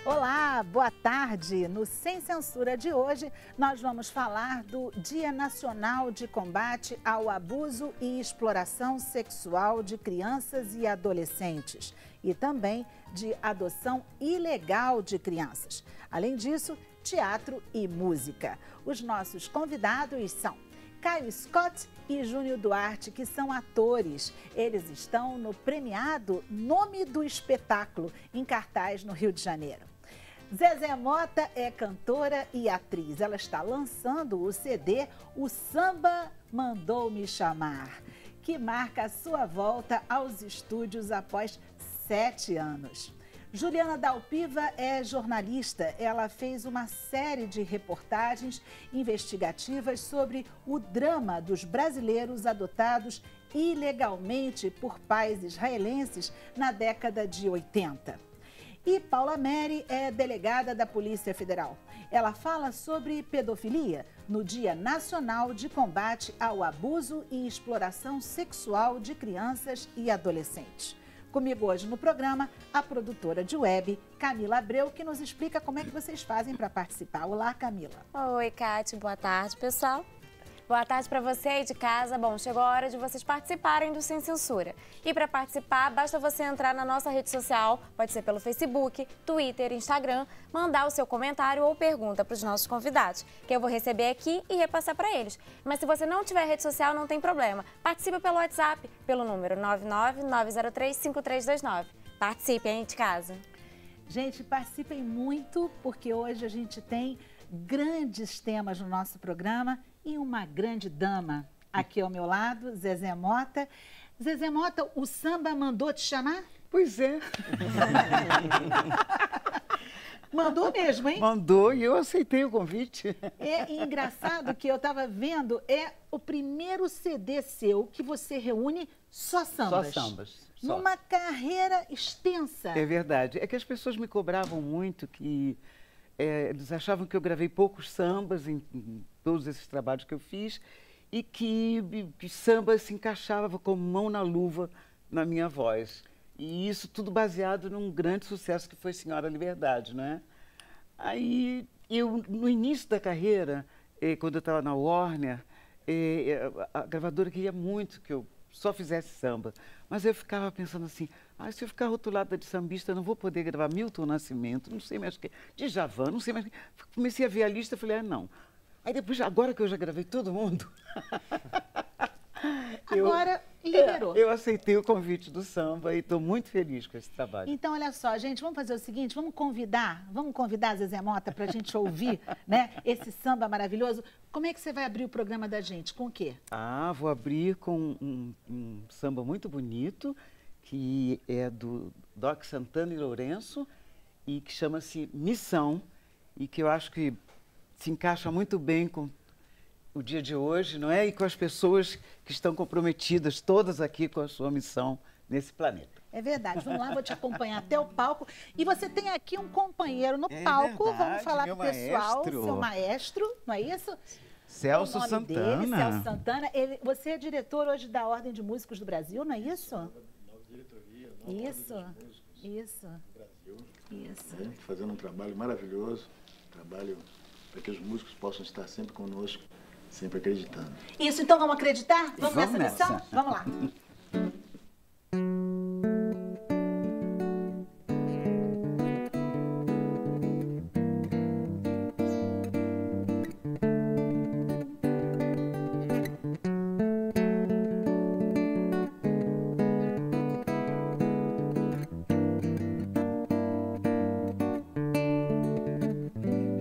Olá, boa tarde. No Sem Censura de hoje, nós vamos falar do Dia Nacional de Combate ao Abuso e Exploração Sexual de Crianças e Adolescentes e também de adoção ilegal de crianças. Além disso, teatro e música. Os nossos convidados são Caio Scott e Júnior Duarte, que são atores. Eles estão no premiado Nome do Espetáculo, em cartaz no Rio de Janeiro. Zezé Mota é cantora e atriz. Ela está lançando o CD O Samba Mandou Me Chamar, que marca a sua volta aos estúdios após 7 anos. Juliana Dalpiva é jornalista. Ela fez uma série de reportagens investigativas sobre o drama dos brasileiros adotados ilegalmente por pais israelenses na década de 80. E Paula Meri é delegada da Polícia Federal. Ela fala sobre pedofilia no Dia Nacional de Combate ao Abuso e Exploração Sexual de Crianças e Adolescentes. Comigo hoje no programa, a produtora de web, Camila Abreu, que nos explica como é que vocês fazem para participar. Olá, Camila. Oi, Cátia. Boa tarde, pessoal. Boa tarde para você aí de casa. Bom, chegou a hora de vocês participarem do Sem Censura. E para participar, basta você entrar na nossa rede social, pode ser pelo Facebook, Twitter, Instagram, mandar o seu comentário ou pergunta para os nossos convidados, que eu vou receber aqui e repassar para eles. Mas se você não tiver rede social, não tem problema. Participe pelo WhatsApp, pelo número 999035329. Participe aí de casa. Gente, participem muito, porque hoje a gente tem grandes temas no nosso programa e uma grande dama aqui ao meu lado, Zezé Mota. Zezé Mota, o samba mandou te chamar? Pois é. Mandou mesmo, hein? Mandou e eu aceitei o convite. É engraçado que eu estava vendo, é o primeiro CD seu que você reúne só sambas. Só sambas. Numa carreira extensa. É verdade. É que as pessoas me cobravam muito que eles achavam que eu gravei poucos sambas em todos esses trabalhos que eu fiz e que samba se encaixava como mão na luva na minha voz. E isso tudo baseado num grande sucesso que foi Senhora Liberdade, né? Aí, eu, no início da carreira, quando eu estava na Warner, a gravadora queria muito que eu só fizesse samba. Mas eu ficava pensando assim, se eu ficar rotulada de sambista, eu não vou poder gravar Milton Nascimento, não sei mais o que, Djavan, não sei mais o que. Comecei a ver a lista e falei, não. Aí depois, agora que eu já gravei todo mundo... Agora liberou. Eu aceitei o convite do samba e estou muito feliz com esse trabalho. Então, olha só, gente, vamos fazer o seguinte, vamos convidar a Zezé Mota para a gente ouvir, né, esse samba maravilhoso. Como é que você vai abrir o programa da gente? Com o quê? Vou abrir com um samba muito bonito, que é do Doc Santana e Lourenço, e que chama-se Missão, e que eu acho que se encaixa muito bem com o dia de hoje, não é? E com as pessoas que estão comprometidas, todas aqui com a sua missão nesse planeta. É verdade. Vamos lá, vou te acompanhar até o palco. E você tem aqui um companheiro no palco. Verdade, vamos falar pro pessoal, seu maestro, não é isso? Celso o nome Santana. Dele, Celso Santana. Você é diretor hoje da Ordem de Músicos do Brasil, não é isso? Nova diretoria, nova isso, Ordem de Músicos isso. do Brasil. Isso. Fazendo um trabalho maravilhoso, trabalho para que os músicos possam estar sempre conosco, sempre acreditando. Isso, então vamos acreditar? Vamos nessa missão? nessa. Vamos lá.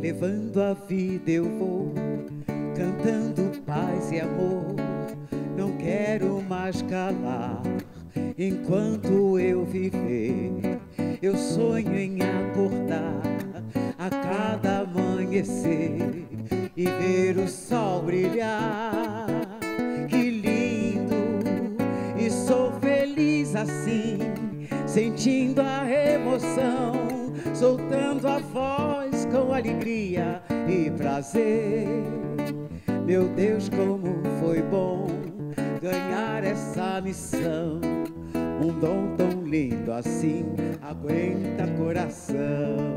Levando a vida eu vou, cantando paz e amor. Não quero mais calar, enquanto eu viver. Eu sonho em acordar a cada amanhecer e ver o sol brilhar. Que lindo, e sou feliz assim, sentindo a emoção, soltando a voz com alegria e prazer. Meu Deus, como foi bom ganhar essa missão, um dom tão lindo assim aguenta coração.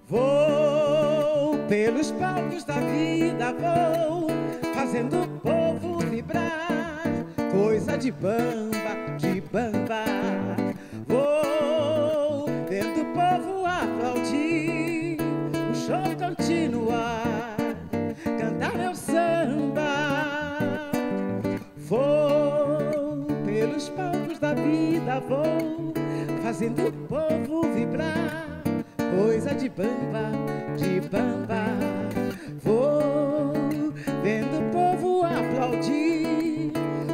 Vou pelos palcos da vida, vou fazendo o povo vibrar, coisa de bamba, de bamba. Vou vendo o povo aplaudir, o show continuar, cantar meu samba. Vou pelos palcos da vida, vou fazendo o povo vibrar, coisa de bamba, de bamba. Vou vendo o povo aplaudir,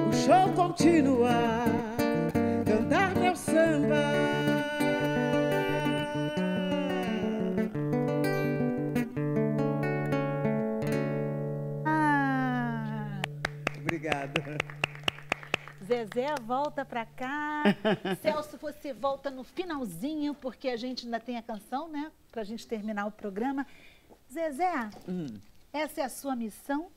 o show continuar, cantar meu samba. Obrigado. Zezé, volta pra cá. Celso, você volta no finalzinho, porque a gente ainda tem a canção, né? Pra gente terminar o programa. Zezé, essa é a sua missão?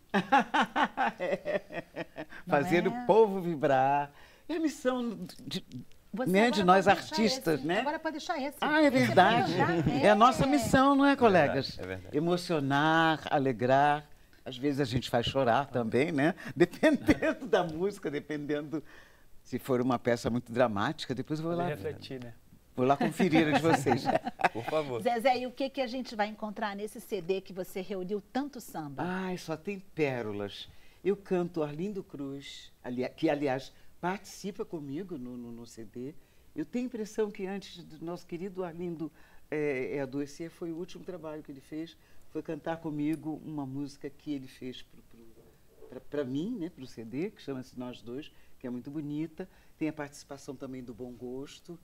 Fazer o povo vibrar. É a missão de nós artistas, né? Agora pode deixar esse. Ah, é verdade. É a nossa missão, não é, colegas? É verdade. Emocionar, alegrar. Às vezes a gente faz chorar também, né? Dependendo da música, dependendo se for uma peça muito dramática. Depois eu vou lá refletir, né? Vou lá conferir a de vocês. Por favor. Zezé, e o que a gente vai encontrar nesse CD que você reuniu tanto samba? Ai, só tem pérolas. Eu canto Arlindo Cruz, que, aliás, participa comigo no CD. Eu tenho a impressão que antes do nosso querido Arlindo adoecer, foi o último trabalho que ele fez, foi cantar comigo uma música que ele fez para mim, né, para o CD, que chama-se Nós Dois, que é muito bonita. Tem a participação também do Bom Gosto.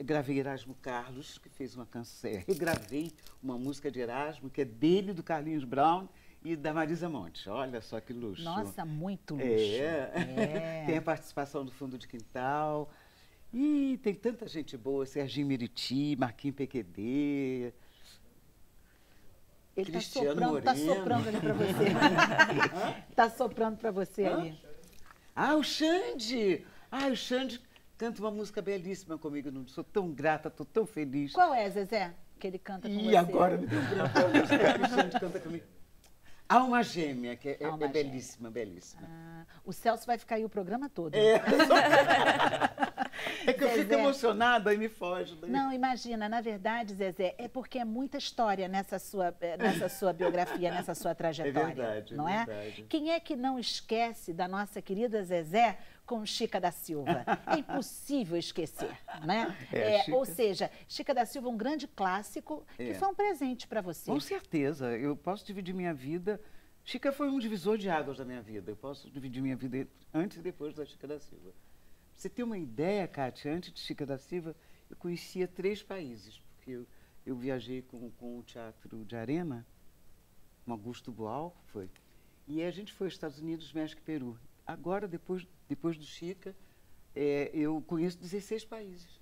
Gravei Erasmo Carlos, que fez uma canção. Regravei uma música de Erasmo, que é dele, do Carlinhos Brown e da Marisa Monte. Olha só que luxo. Nossa, muito luxo. Tem a participação do Fundo de Quintal. E tem tanta gente boa, Serginho Meriti, Marquinhos PQD, Ele Cristiano Moreno. Tá soprando ali para você. Tá soprando para você ali. Ah, o Xande! O Xande canta uma música belíssima comigo. Não sou tão grata, estou tão feliz. Qual é, Zezé, que ele canta com você? E agora me deu branco. O Xande canta comigo. Alma Gêmea, que é belíssima, belíssima. O Celso vai ficar aí o programa todo. É que eu fico emocionada e me foge. Não, imagina, na verdade, Zezé, é porque é muita história nessa sua biografia, nessa sua trajetória. É verdade, não é verdade. Quem é que não esquece da nossa querida Zezé com Chica da Silva? É impossível esquecer, né? Ou seja, Chica da Silva, um grande clássico que foi um presente para você. Com certeza, eu posso dividir minha vida. Chica foi um divisor de águas da minha vida. Eu posso dividir minha vida antes e depois da Chica da Silva. Pra você ter uma ideia, Kátia, antes de Chica da Silva, eu conhecia 3 países, porque eu viajei com o Teatro de Arena, com Augusto Boal, foi. E a gente foi aos Estados Unidos, México e Peru. Agora, depois do Chica, eu conheço 16 países,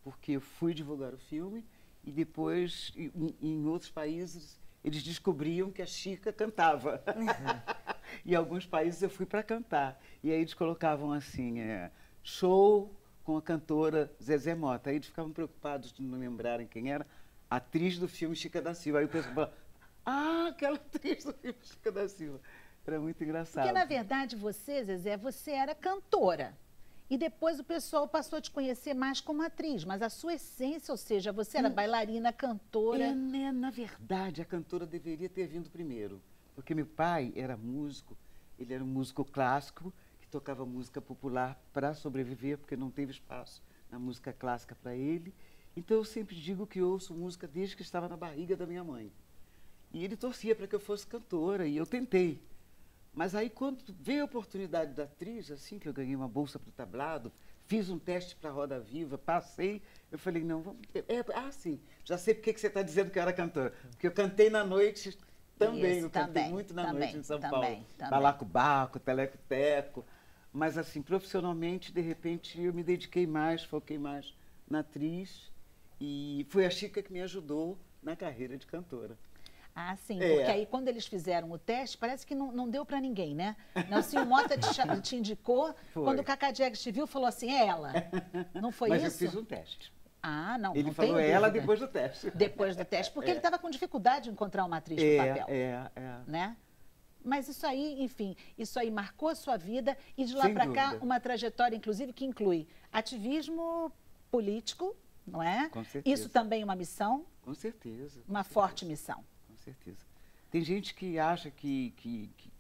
porque eu fui divulgar o filme e depois, em outros países, eles descobriam que a Chica cantava. E em alguns países eu fui para cantar. E aí eles colocavam assim, show com a cantora Zezé Mota. Aí eles ficavam preocupados de não lembrarem quem era a atriz do filme Chica da Silva. Aí o pessoal falava, aquela atriz do filme Chica da Silva. Era muito engraçado. Porque, na verdade, você, Zezé, você era cantora. E depois o pessoal passou a te conhecer mais como atriz. Mas a sua essência, ou seja, você era bailarina, cantora. Na verdade, a cantora deveria ter vindo primeiro. Porque meu pai era músico, ele era um músico clássico, que tocava música popular para sobreviver, porque não teve espaço na música clássica para ele. Então, eu sempre digo que ouço música desde que estava na barriga da minha mãe. E ele torcia para que eu fosse cantora, e eu tentei. Mas aí, quando veio a oportunidade da atriz, assim, que eu ganhei uma bolsa para o tablado, fiz um teste para a Roda Viva, passei, eu falei, não, vamos... sim, já sei por que você está dizendo que eu era cantora. Porque eu cantei na noite também, Isso, eu cantei muito na noite em São Paulo. Também. Balacobaco, Teleco-Teco. Mas, assim, profissionalmente, de repente, eu me dediquei mais, foquei mais na atriz. E foi a Chica que me ajudou na carreira de cantora. Ah, sim, porque aí quando eles fizeram o teste, parece que não deu para ninguém, né? Nelsinho Mota te indicou, quando o Cacá Diegues te viu, falou assim, é ela. Não foi Mas isso? eu fiz um teste. Ah, não, Ele não falou tenho ela dúvida. depois do teste. Depois do teste, porque ele estava com dificuldade de encontrar uma atriz para o papel. Né? Mas isso aí, enfim, isso aí marcou a sua vida e de lá para cá uma trajetória, inclusive, que inclui ativismo político, não é? Com certeza. Isso também é uma missão? Com certeza. Uma forte missão. Com certeza. Tem gente que acha que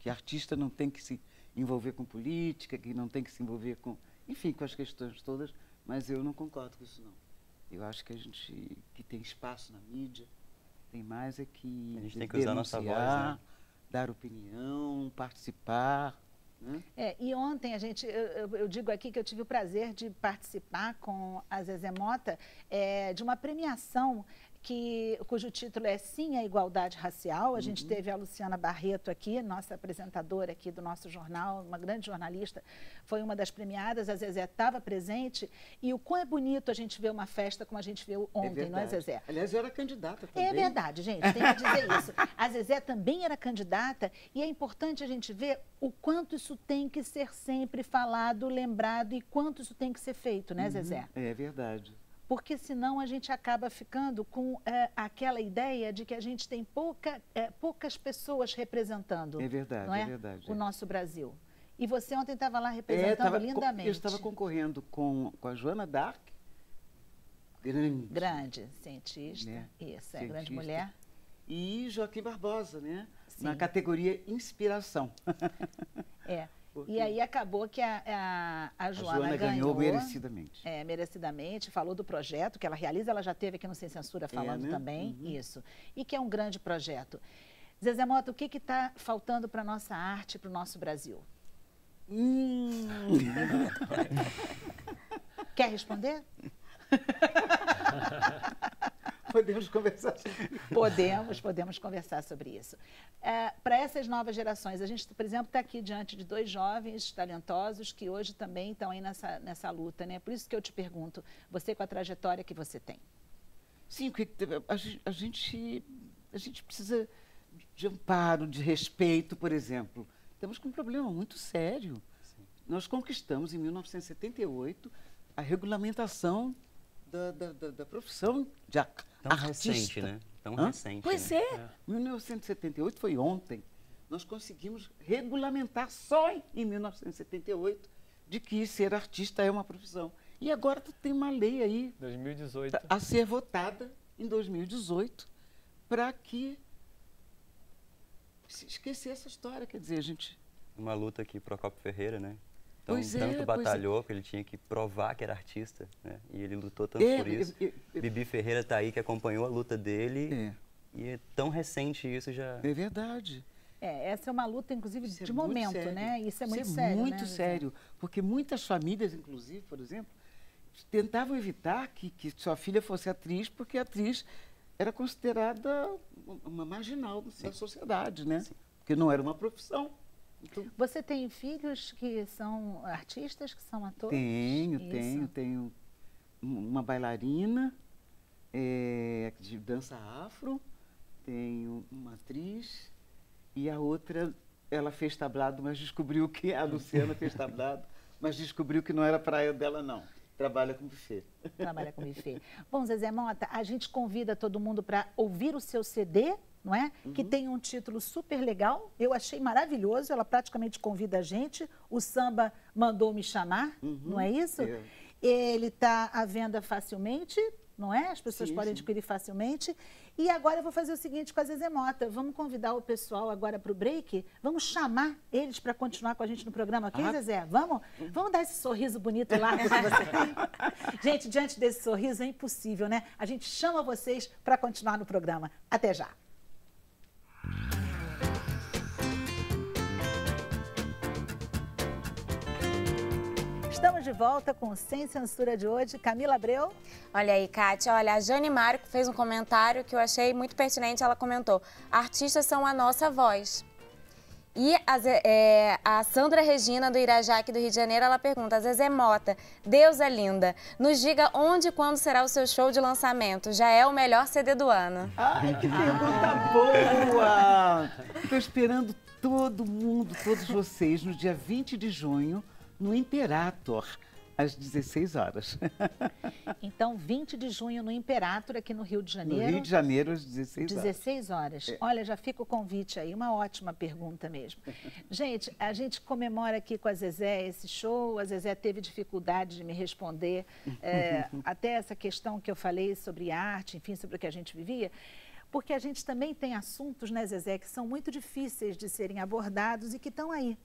artista não tem que se envolver com política, que não tem que se envolver com, enfim, com as questões todas, mas eu não concordo com isso, não. Eu acho que a gente que tem espaço na mídia, tem mais é que a gente tem que usar a nossa voz, né? Dar opinião, participar. Né? E ontem eu digo aqui que eu tive o prazer de participar com a Zezé Mota de uma premiação cujo título é Sim à Igualdade Racial. A gente teve a Luciana Barreto aqui, nossa apresentadora aqui do nosso jornal, uma grande jornalista, foi uma das premiadas, a Zezé estava presente, e o quão é bonito a gente ver uma festa como a gente viu ontem, não é, Zezé? Aliás, eu era candidata também. É verdade, gente, tem que dizer isso. A Zezé também era candidata, e é importante a gente ver o quanto isso tem que ser sempre falado, lembrado, e quanto isso tem que ser feito, né, Zezé? É verdade. Porque senão a gente acaba ficando com aquela ideia de que a gente tem poucas pessoas representando, é verdade, não é? É verdade, o nosso Brasil. E você ontem estava lá representando lindamente. Eu estava concorrendo com a Joana Dark, grande cientista, né? Isso, cientista, grande mulher. E Joaquim Barbosa, né? Sim. Na categoria Inspiração. E aí acabou que a Joana ganhou merecidamente. Merecidamente, falou do projeto que ela realiza, ela já esteve aqui no Sem Censura falando também, isso. E que é um grande projeto. Zezé Mota, o que está faltando para a nossa arte, para o nosso Brasil? Quer responder? Podemos conversar sobre isso. Podemos conversar sobre isso. Para essas novas gerações, a gente, por exemplo, está aqui diante de dois jovens talentosos que hoje também estão aí nessa luta, né? Por isso que eu te pergunto, você com a trajetória que você tem. Sim, porque a gente precisa de amparo, de respeito, por exemplo. Estamos com um problema muito sério. Sim. Nós conquistamos, em 1978, a regulamentação da profissão de tão artista. Recente, né? Tão recente. Pois né? 1978 foi ontem. Nós conseguimos regulamentar só em 1978 de que ser artista é uma profissão. E agora tem uma lei aí 2018. A ser votada em 2018 para que se esquecer essa história. Quer dizer, a gente... Uma luta que Procópio Ferreira, né? Então, tanto batalhou que ele tinha que provar que era artista, né? E ele lutou tanto por isso. Bibi Ferreira está aí, que acompanhou a luta dele. E é tão recente isso já... É verdade. Essa é uma luta, inclusive, de momento, sério. Né? Isso é muito sério, sério, muito sério. Porque muitas famílias, inclusive, por exemplo, tentavam evitar que sua filha fosse atriz, porque a atriz era considerada uma marginal da sociedade, né? Sim. Porque não era uma profissão. Então, você tem filhos que são artistas, que são atores? Tenho uma bailarina de dança afro, tenho uma atriz e a outra, ela fez tablado, mas descobriu que a Luciana fez tablado, mas descobriu que não era praia dela, não. Trabalha com buffet. Trabalha com buffet. Bom, Zezé Mota, a gente convida todo mundo para ouvir o seu CD, não é? Que tem um título super legal. Eu achei maravilhoso. Ela praticamente convida a gente. O samba mandou me chamar, não é isso? Ele está à venda facilmente, não é? As pessoas podem adquirir facilmente. E agora eu vou fazer o seguinte com a Zezé Mota. Vamos convidar o pessoal agora para o break? Vamos chamar eles para continuar com a gente no programa, ok, Zezé? Vamos? Vamos dar esse sorriso bonito lá que você tem? Gente, diante desse sorriso é impossível, né? A gente chama vocês para continuar no programa. Até já. Estamos de volta com o Sem Censura de hoje. Camila Abreu. Olha aí, Kátia. Olha, a Jane Mário fez um comentário que eu achei muito pertinente. Ela comentou: artistas são a nossa voz. E a Sandra Regina, do Irajá, aqui do Rio de Janeiro, ela pergunta: Zezé Mota, deusa linda, nos diga onde e quando será o seu show de lançamento. Já é o melhor CD do ano. Ai, que pergunta boa! Estou esperando todo mundo, todos vocês, no dia 20 de junho, no Imperator, às 16 horas. Então, 20 de junho no Imperator, aqui no Rio de Janeiro. No Rio de Janeiro, às 16 horas. 16 horas. Olha, já fica o convite aí, uma ótima pergunta mesmo. Gente, a gente comemora aqui com a Zezé esse show, a Zezé teve dificuldade de me responder, até essa questão que eu falei sobre arte, enfim, sobre o que a gente vivia, porque a gente também tem assuntos, né, Zezé, que são muito difíceis de serem abordados e que estão aí.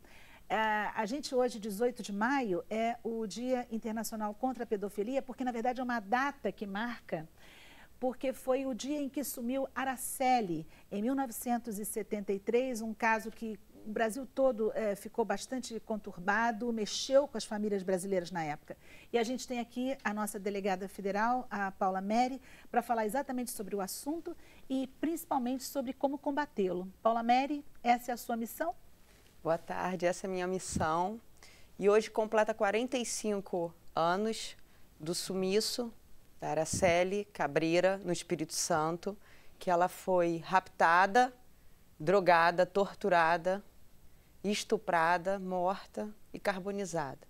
A gente hoje, 18 de maio, é o Dia Internacional contra a Pedofilia, porque na verdade é uma data que marca, porque foi o dia em que sumiu Araceli, em 1973, um caso que o Brasil todo ficou bastante conturbado, mexeu com as famílias brasileiras na época. E a gente tem aqui a nossa delegada federal, a Paula Meri, para falar exatamente sobre o assunto e principalmente sobre como combatê-lo. Paula Meri, essa é a sua missão? Boa tarde, essa é a minha missão. E hoje completa 45 anos do sumiço da Araceli Cabreira, no Espírito Santo, que ela foi raptada, drogada, torturada, estuprada, morta e carbonizada.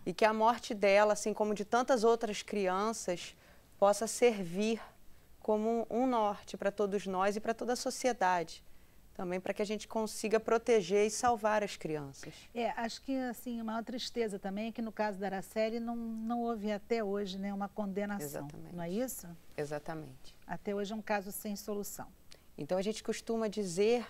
E que a morte dela, assim como de tantas outras crianças, possa servir como um norte para todos nós e para toda a sociedade. Também para que a gente consiga proteger e salvar as crianças. Acho que assim, a maior tristeza também é que no caso da Araceli não houve até hoje, né, uma condenação. Exatamente. Não é isso? Exatamente. Até hoje é um caso sem solução. Então a gente costuma dizer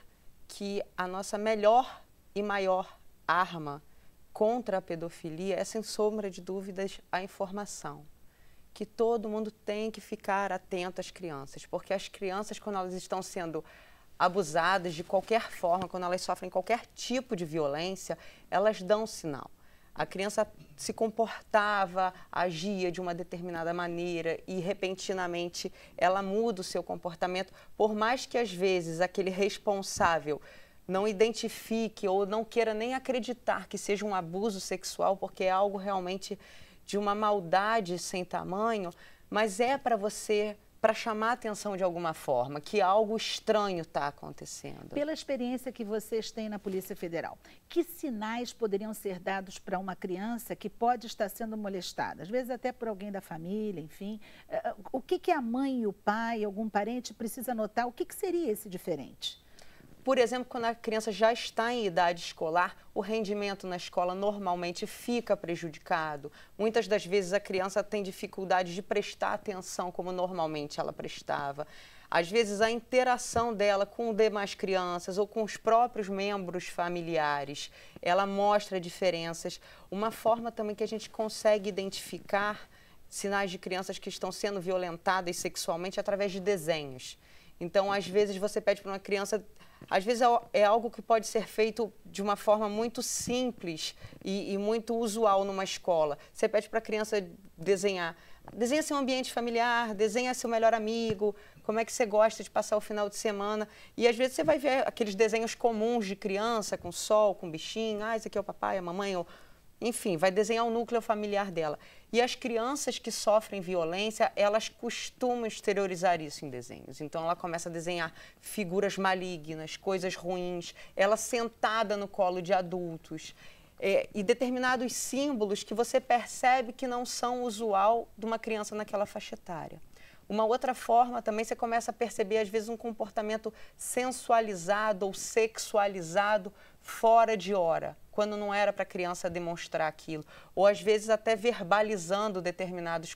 que a nossa melhor e maior arma contra a pedofilia é, sem sombra de dúvidas, a informação. Que todo mundo tem que ficar atento às crianças, porque as crianças, quando elas estão sendo abusadas de qualquer forma, quando elas sofrem qualquer tipo de violência, elas dão sinal. A criança se comportava, agia de uma determinada maneira e, repentinamente, ela muda o seu comportamento, por mais que, às vezes, aquele responsável não identifique ou não queira nem acreditar que seja um abuso sexual, porque é algo realmente de uma maldade sem tamanho, mas é para você, para chamar a atenção de alguma forma, que algo estranho está acontecendo. Pela experiência que vocês têm na Polícia Federal, que sinais poderiam ser dados para uma criança que pode estar sendo molestada? Às vezes até por alguém da família, enfim. O que a mãe e o pai, algum parente precisa notar? O que seria esse diferente? Por exemplo, quando a criança já está em idade escolar, o rendimento na escola normalmente fica prejudicado. Muitas das vezes a criança tem dificuldade de prestar atenção como normalmente ela prestava. Às vezes a interação dela com demais crianças ou com os próprios membros familiares, ela mostra diferenças. Uma forma também que a gente consegue identificar sinais de crianças que estão sendo violentadas sexualmente através de desenhos. Então, às vezes você pede para uma criança... Às vezes é algo que pode ser feito de uma forma muito simples e muito usual numa escola. Você pede para a criança desenhar. Desenha seu ambiente familiar, desenha seu melhor amigo, como é que você gosta de passar o final de semana. E às vezes você vai ver aqueles desenhos comuns de criança, com sol, com bichinho. Esse aqui é o papai, a mamãe, ou... Enfim, vai desenhar o núcleo familiar dela. E as crianças que sofrem violência, elas costumam exteriorizar isso em desenhos. Então, ela começa a desenhar figuras malignas, coisas ruins, ela sentada no colo de adultos. E determinados símbolos que você percebe que não são usual de uma criança naquela faixa etária. Uma outra forma também, você começa a perceber, às vezes, um comportamento sensualizado ou sexualizado fora de hora, quando não era para a criança demonstrar aquilo. Ou, às vezes, até verbalizando determinadas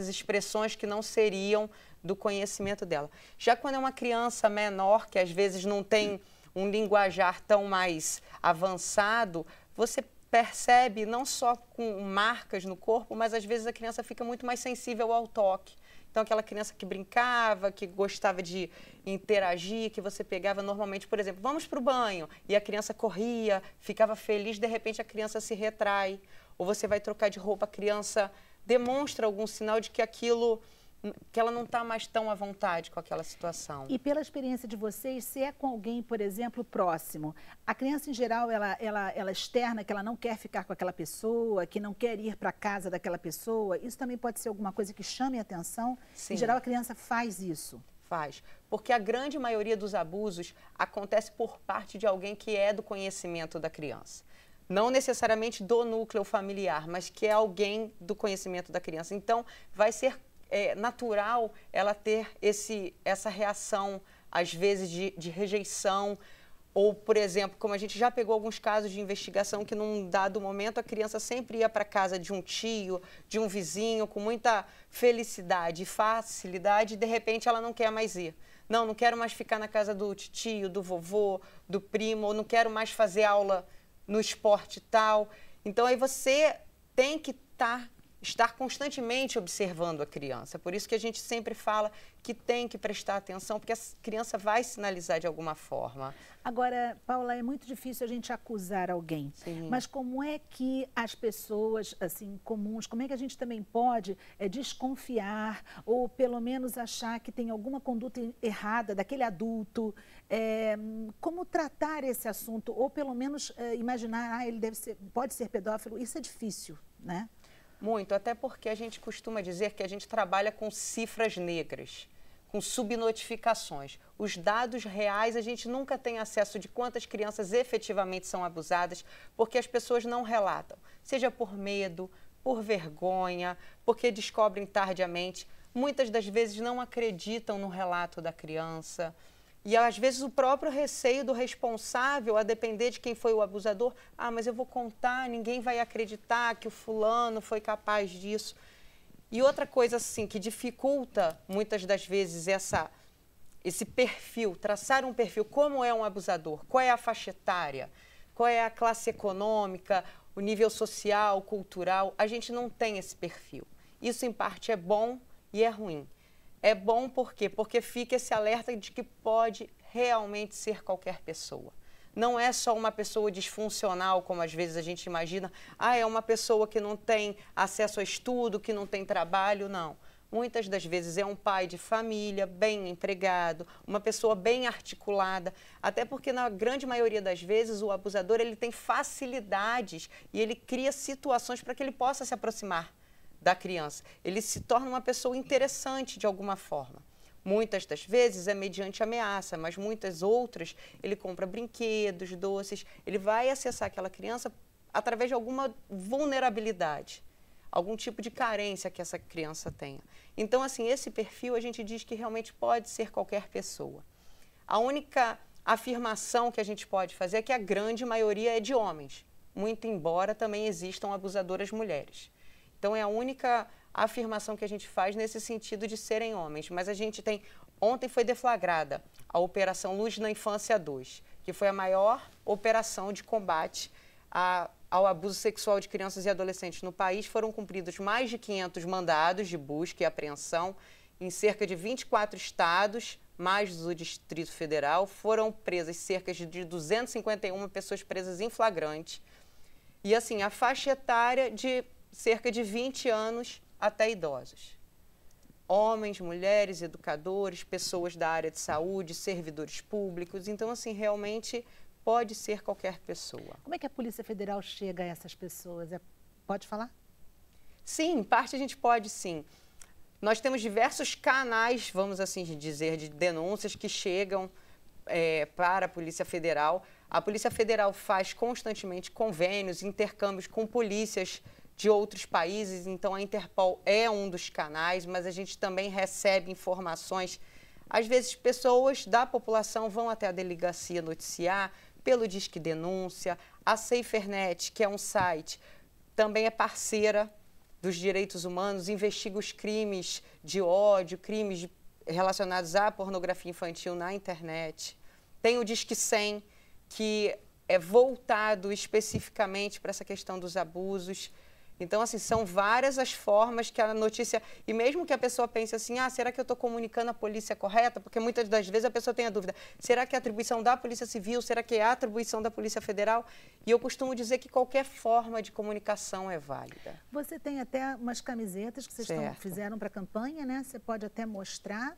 expressões que não seriam do conhecimento dela. Já quando é uma criança menor, que às vezes não tem um linguajar tão mais avançado, você percebe não só com marcas no corpo, mas às vezes a criança fica muito mais sensível ao toque. Então, aquela criança que brincava, que gostava de interagir, que você pegava normalmente, por exemplo, vamos para o banho, e a criança corria, ficava feliz, de repente a criança se retrai. Ou você vai trocar de roupa, a criança demonstra algum sinal de que aquilo que ela não está mais tão à vontade com aquela situação. E pela experiência de vocês, se é com alguém, por exemplo, próximo, a criança em geral, ela externa que ela não quer ficar com aquela pessoa, que não quer ir para a casa daquela pessoa, isso também pode ser alguma coisa que chame a atenção? Sim. Em geral, a criança faz isso. Faz, porque a grande maioria dos abusos acontece por parte de alguém que é do conhecimento da criança. Não necessariamente do núcleo familiar, mas que é alguém do conhecimento da criança. Então, vai ser natural ela ter essa reação, às vezes, de rejeição. Ou, por exemplo, como a gente já pegou alguns casos de investigação que num dado momento a criança sempre ia para casa de um tio, de um vizinho, com muita felicidade e facilidade, e de repente ela não quer mais ir. Não quero mais ficar na casa do tio, do vovô, do primo, ou não quero mais fazer aula no esporte tal. Então, aí você tem que estar constantemente observando a criança. Por isso que a gente sempre fala que tem que prestar atenção, porque a criança vai sinalizar de alguma forma. Agora, Paula, é muito difícil a gente acusar alguém. Sim. Mas como é que as pessoas, assim, comuns, como é que a gente também pode desconfiar ou pelo menos achar que tem alguma conduta errada daquele adulto? Como tratar esse assunto? Ou pelo menos imaginar, ele pode ser pedófilo? Isso é difícil, né? Muito, até porque a gente costuma dizer que a gente trabalha com cifras negras, com subnotificações. Os dados reais a gente nunca tem acesso de quantas crianças efetivamente são abusadas, porque as pessoas não relatam, seja por medo, por vergonha, porque descobrem tardiamente. Muitas das vezes não acreditam no relato da criança. E, às vezes, o próprio receio do responsável, a depender de quem foi o abusador, mas eu vou contar, ninguém vai acreditar que o fulano foi capaz disso. E outra coisa, assim, que dificulta, muitas das vezes, esse perfil, traçar um perfil, como é um abusador, qual é a faixa etária, qual é a classe econômica, o nível social, cultural, a gente não tem esse perfil. Isso, em parte, é bom e é ruim. É bom por quê? Porque fica esse alerta de que pode realmente ser qualquer pessoa. Não é só uma pessoa disfuncional, como às vezes a gente imagina. É uma pessoa que não tem acesso a estudo, que não tem trabalho. Não. Muitas das vezes é um pai de família, bem empregado, uma pessoa bem articulada. Até porque, na grande maioria das vezes, o abusador ele tem facilidades e ele cria situações para que ele possa se aproximar da criança. Ele se torna uma pessoa interessante de alguma forma. Muitas das vezes é mediante ameaça, mas muitas outras ele compra brinquedos, doces, ele vai acessar aquela criança através de alguma vulnerabilidade, algum tipo de carência que essa criança tenha. Então, assim, esse perfil a gente diz que realmente pode ser qualquer pessoa. A única afirmação que a gente pode fazer é que a grande maioria é de homens, muito embora também existam abusadoras mulheres. Então, é a única afirmação que a gente faz nesse sentido de serem homens. Mas a gente tem... Ontem foi deflagrada a Operação Luz na Infância 2, que foi a maior operação de combate ao abuso sexual de crianças e adolescentes no país. Foram cumpridos mais de 500 mandados de busca e apreensão em cerca de 24 estados, mais do Distrito Federal. Foram presas cerca de 251 pessoas presas em flagrante. E, assim, a faixa etária de cerca de 20 anos até idosos. Homens, mulheres, educadores, pessoas da área de saúde, servidores públicos. Então, assim, realmente pode ser qualquer pessoa. Como é que a Polícia Federal chega a essas pessoas? Pode falar? Sim, em parte a gente pode, sim. Nós temos diversos canais, vamos assim dizer, de denúncias que chegam para a Polícia Federal. A Polícia Federal faz constantemente convênios, intercâmbios com polícias de outros países, então a Interpol é um dos canais, mas a gente também recebe informações. Às vezes, pessoas da população vão até a delegacia noticiar pelo Disque Denúncia. A SaferNet, que é um site, também é parceira dos direitos humanos, investiga os crimes de ódio, crimes relacionados à pornografia infantil na internet. Tem o Disque 100, que é voltado especificamente para essa questão dos abusos. Então, assim, são várias as formas que a notícia... E mesmo que a pessoa pense assim, ah, será que eu estou comunicando a polícia correta? Porque muitas das vezes a pessoa tem a dúvida, será que é a atribuição da Polícia Civil? Será que é a atribuição da Polícia Federal? E eu costumo dizer que qualquer forma de comunicação é válida. Você tem até umas camisetas que vocês fizeram para a campanha, né? Você pode até mostrar.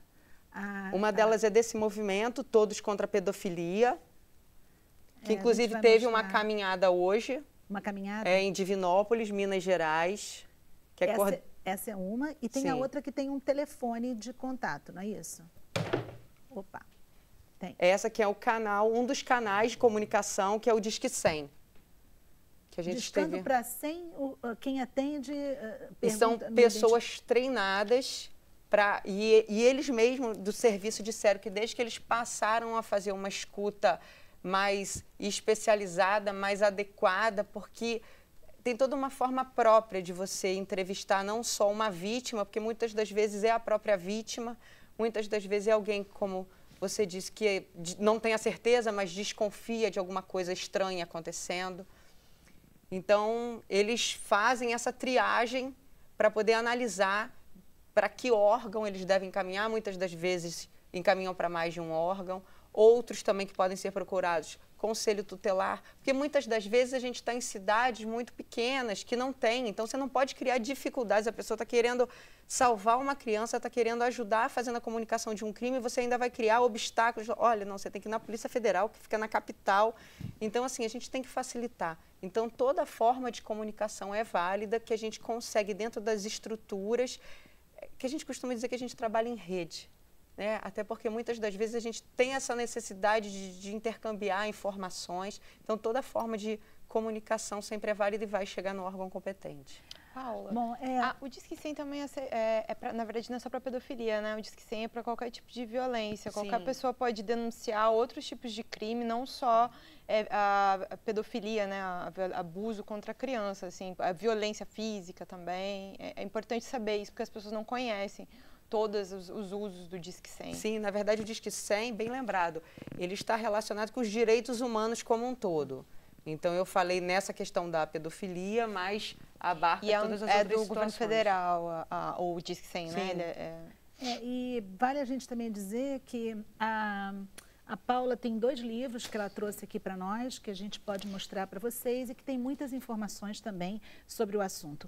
Uma delas é desse movimento, Todos contra a Pedofilia, que inclusive teve uma caminhada hoje. Uma caminhada? Em Divinópolis, Minas Gerais. Que essa é uma, e tem a outra que tem um telefone de contato, não é isso? Opa, tem. Essa que é o canal, um dos canais de comunicação, que é o Disque 100. Que a gente Discando para 100, quem atende e são pessoas treinadas, e eles mesmos do serviço disseram que desde que eles passaram a fazer uma escuta mais especializada, mais adequada, porque tem toda uma forma própria de você entrevistar não só uma vítima, porque muitas das vezes é a própria vítima, muitas das vezes é alguém, como você disse, que não tem a certeza, mas desconfia de alguma coisa estranha acontecendo. Então, eles fazem essa triagem para poder analisar para que órgão eles devem encaminhar, muitas das vezes encaminham para mais de um órgão. Outros também que podem ser procurados, conselho tutelar, porque muitas das vezes a gente está em cidades muito pequenas que não tem, então você não pode criar dificuldades, a pessoa está querendo salvar uma criança, está querendo ajudar fazendo a comunicação de um crime, você ainda vai criar obstáculos, olha, não, você tem que ir na Polícia Federal, que fica na capital, então assim, a gente tem que facilitar. Então toda forma de comunicação é válida, que a gente consegue dentro das estruturas, que a gente costuma dizer que a gente trabalha em rede. Até porque muitas das vezes a gente tem essa necessidade de intercambiar informações. Então, toda forma de comunicação sempre é válida e vai chegar no órgão competente. Paula, o Disque 100 também na verdade, não é só para pedofilia, né? O Disque 100 é para qualquer tipo de violência. Qualquer pessoa pode denunciar outros tipos de crime, não só a pedofilia, né? Abuso contra a criança, assim, a violência física também. É importante saber isso, porque as pessoas não conhecem todos os usos do Disque 100. Sim, na verdade o Disque 100, bem lembrado, ele está relacionado com os direitos humanos como um todo. Então eu falei nessa questão da pedofilia, mas abarca todas as outras situações. É do governo federal, o Disque 100, Sim. né? E vale a gente também dizer que a Paula tem 2 livros que ela trouxe aqui para nós, que a gente pode mostrar para vocês e que tem muitas informações também sobre o assunto.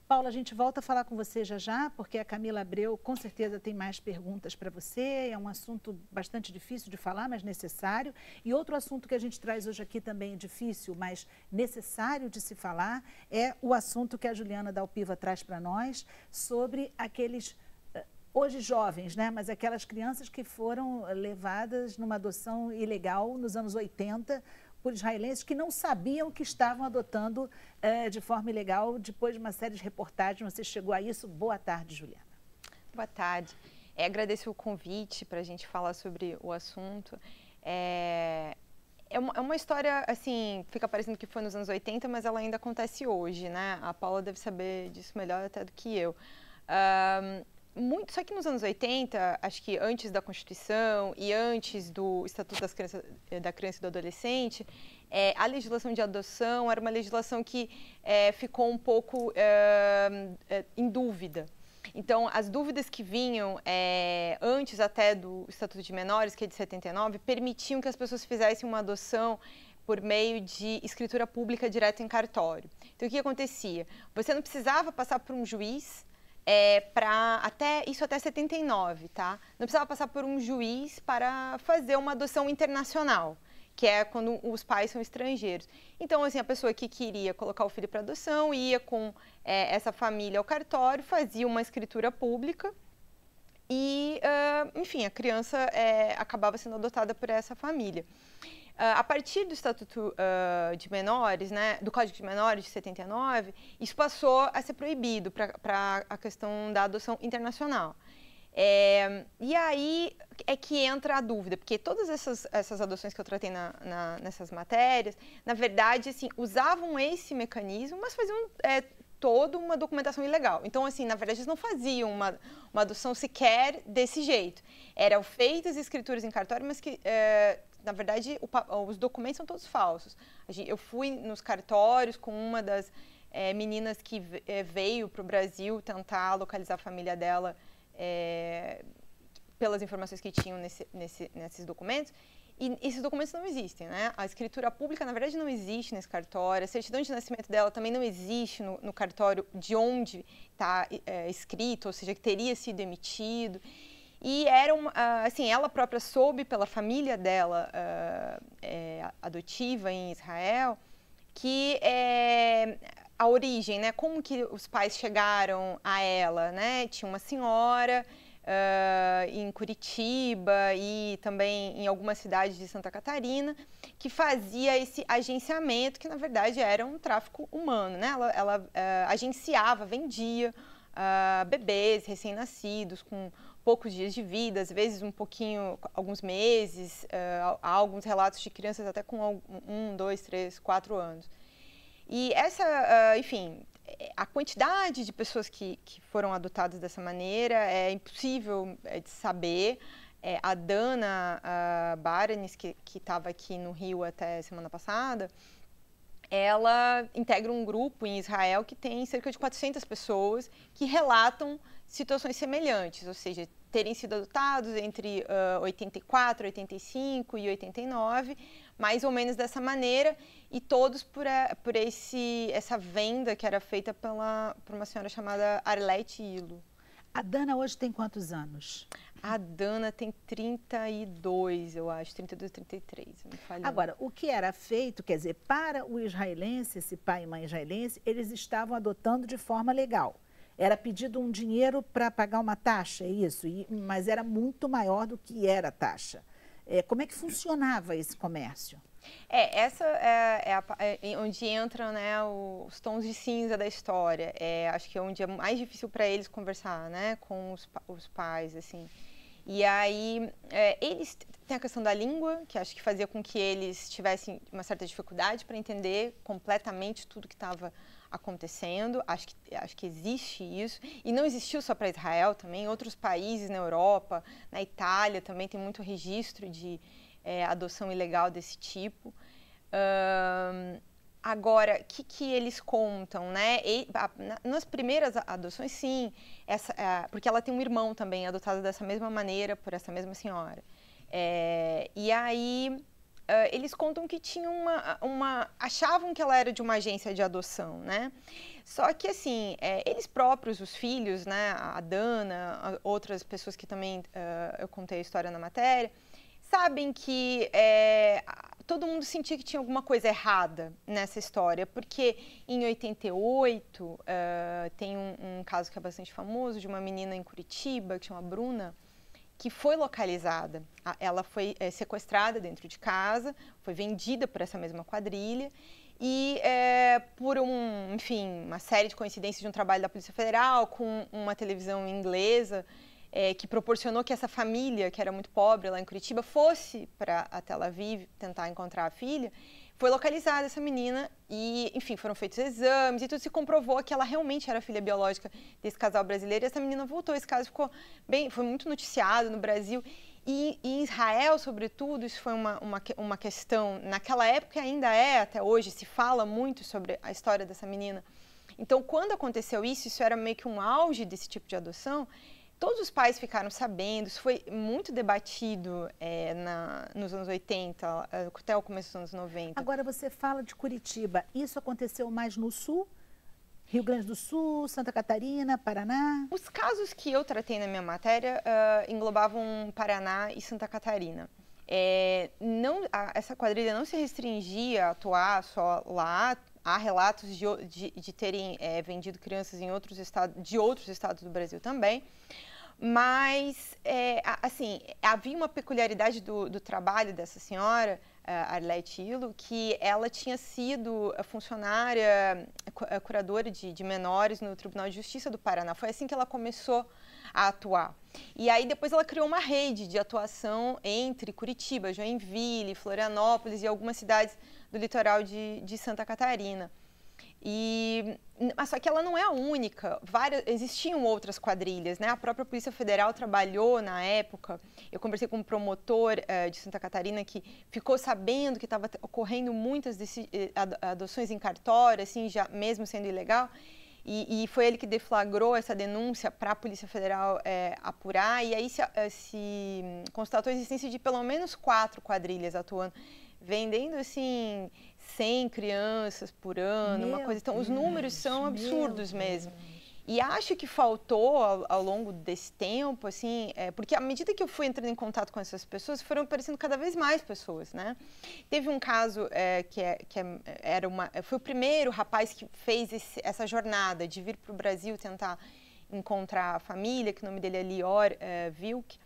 Paula, a gente volta a falar com você já, porque a Camila Abreu com certeza tem mais perguntas para você. É um assunto bastante difícil de falar, mas necessário. E outro assunto que a gente traz hoje aqui também difícil, mas necessário de se falar, é o assunto que a Juliana Dalpiva traz para nós sobre aqueles, hoje jovens, né? Mas aquelas crianças que foram levadas numa adoção ilegal nos anos 80, por israelenses que não sabiam que estavam adotando de forma ilegal, depois de uma série de reportagens. Você chegou a isso. Boa tarde, Juliana. Boa tarde. Agradeço o convite para a gente falar sobre o assunto. É uma história, assim, fica parecendo que foi nos anos 80, mas ela ainda acontece hoje, né? A Paula deve saber disso melhor até do que eu. Só que nos anos 80, acho que antes da Constituição e antes do Estatuto da Criança e do Adolescente, a legislação de adoção era uma legislação que ficou um pouco em dúvida. Então, as dúvidas que vinham antes até do Estatuto de Menores, que é de 79, permitiam que as pessoas fizessem uma adoção por meio de escritura pública direta em cartório. Então, o que acontecia? Você não precisava passar por um juiz isso até 79, tá? Não precisava passar por um juiz para fazer uma adoção internacional, que é quando os pais são estrangeiros. Então, assim, a pessoa que queria colocar o filho para adoção ia com essa família ao cartório, fazia uma escritura pública e, enfim, a criança acabava sendo adotada por essa família. A partir do Estatuto de Menores, né, do Código de Menores de 79, isso passou a ser proibido para a questão da adoção internacional. E aí é que entra a dúvida, porque todas essas adoções que eu tratei nessas matérias, na verdade, assim, usavam esse mecanismo, mas faziam toda uma documentação ilegal. Então, assim, na verdade, eles não faziam uma adoção sequer desse jeito. Eram feitas escrituras em cartório, mas que... na verdade, os documentos são todos falsos. Eu fui nos cartórios com uma das meninas que veio para o Brasil tentar localizar a família dela pelas informações que tinham nesses documentos. E esses documentos não existem, né? A escritura pública, na verdade, não existe nesse cartório. A certidão de nascimento dela também não existe no cartório de onde está escrito, ou seja, que teria sido emitido. E era assim, ela própria soube pela família dela adotiva em Israel que a origem, né? Como que os pais chegaram a ela, né? Tinha uma senhora em Curitiba e também em algumas cidades de Santa Catarina, que fazia esse agenciamento, que na verdade era um tráfico humano, né? Ela agenciava, vendia bebês recém-nascidos com poucos dias de vida, às vezes alguns meses, há alguns relatos de crianças até com 1, 2, 3, 4 anos. E enfim, a quantidade de pessoas que foram adotadas dessa maneira é impossível de saber. A Dana Baranis, que estava aqui no Rio até semana passada, ela integra um grupo em Israel que tem cerca de 400 pessoas que relatam situações semelhantes, ou seja, terem sido adotados entre 84, 85 e 89, mais ou menos dessa maneira, e todos por essa venda que era feita por uma senhora chamada Arlete Ilo. A Dana hoje tem quantos anos? A Dana tem 32, eu acho, 32, 33, não falha. Agora, o que era feito, quer dizer, para o israelense, esse pai e mãe israelense, eles estavam adotando de forma legal. Era pedido um dinheiro para pagar uma taxa, é isso? Mas era muito maior do que era a taxa. Como é que funcionava esse comércio? Essa onde entram, né, os tons de cinza da história. Acho que é onde é mais difícil para eles conversar, né, com os pais, assim. E aí, eles têm a questão da língua, que acho que fazia com que eles tivessem uma certa dificuldade para entender completamente tudo que estava acontecendo. Acho que existe isso. E não existiu só para Israel também. Em outros países, na Europa, na Itália também tem muito registro de adoção ilegal desse tipo. Agora, o que eles contam, né? Nas primeiras adoções, sim, porque ela tem um irmão também adotado dessa mesma maneira por essa mesma senhora. E aí, eles contam que tinham achavam que ela era de uma agência de adoção, né? Só que, assim, eles próprios, os filhos, né? A Dana, outras pessoas que também eu contei a história na matéria, sabem que todo mundo sentia que tinha alguma coisa errada nessa história, porque em 88 tem um caso que é bastante famoso de uma menina em Curitiba, que chama Bruna, que foi localizada. Ela foi sequestrada dentro de casa, foi vendida por essa mesma quadrilha e por enfim, uma série de coincidências de um trabalho da Polícia Federal com uma televisão inglesa, que proporcionou que essa família, que era muito pobre lá em Curitiba, fosse para a Tel Aviv tentar encontrar a filha. Foi localizada essa menina e, enfim, foram feitos exames e tudo se comprovou que ela realmente era filha biológica desse casal brasileiro. E essa menina voltou. Esse caso foi muito noticiado no Brasil. E em Israel, sobretudo, isso foi uma questão, naquela época ainda até hoje, se fala muito sobre a história dessa menina. Então, quando aconteceu isso era meio que um auge desse tipo de adoção. Todos os pais ficaram sabendo, isso foi muito debatido nos anos 80, até o começo dos anos 90. Agora, você fala de Curitiba, isso aconteceu mais no Sul? Rio Grande do Sul, Santa Catarina, Paraná? Os casos que eu tratei na minha matéria englobavam Paraná e Santa Catarina. Essa quadrilha não se restringia a atuar só lá. Há relatos de terem vendido crianças em outros estados do Brasil também. Mas, assim, havia uma peculiaridade do trabalho dessa senhora, Arlete Ilo, que ela tinha sido funcionária, curadora de menores no Tribunal de Justiça do Paraná. Foi assim que ela começou a atuar. E aí depois ela criou uma rede de atuação entre Curitiba, Joinville, Florianópolis e algumas cidades do litoral de Santa Catarina. Mas só que ela não é a única, existiam outras quadrilhas, né? A própria Polícia Federal trabalhou na época, eu conversei com um promotor de Santa Catarina que ficou sabendo que estava ocorrendo muitas adoções em cartório, assim, já mesmo sendo ilegal, e foi ele que deflagrou essa denúncia para a Polícia Federal apurar, e aí se constatou a existência de pelo menos 4 quadrilhas atuando, vendendo, assim, 100 crianças por ano, uma coisa. Então, os números são absurdos mesmo. E acho que faltou, ao longo desse tempo, assim, porque à medida que eu fui entrando em contato com essas pessoas, foram aparecendo cada vez mais pessoas, né? Teve um caso foi o primeiro rapaz que fez essa jornada de vir para o Brasil tentar encontrar a família, que o nome dele é Lior Vilk.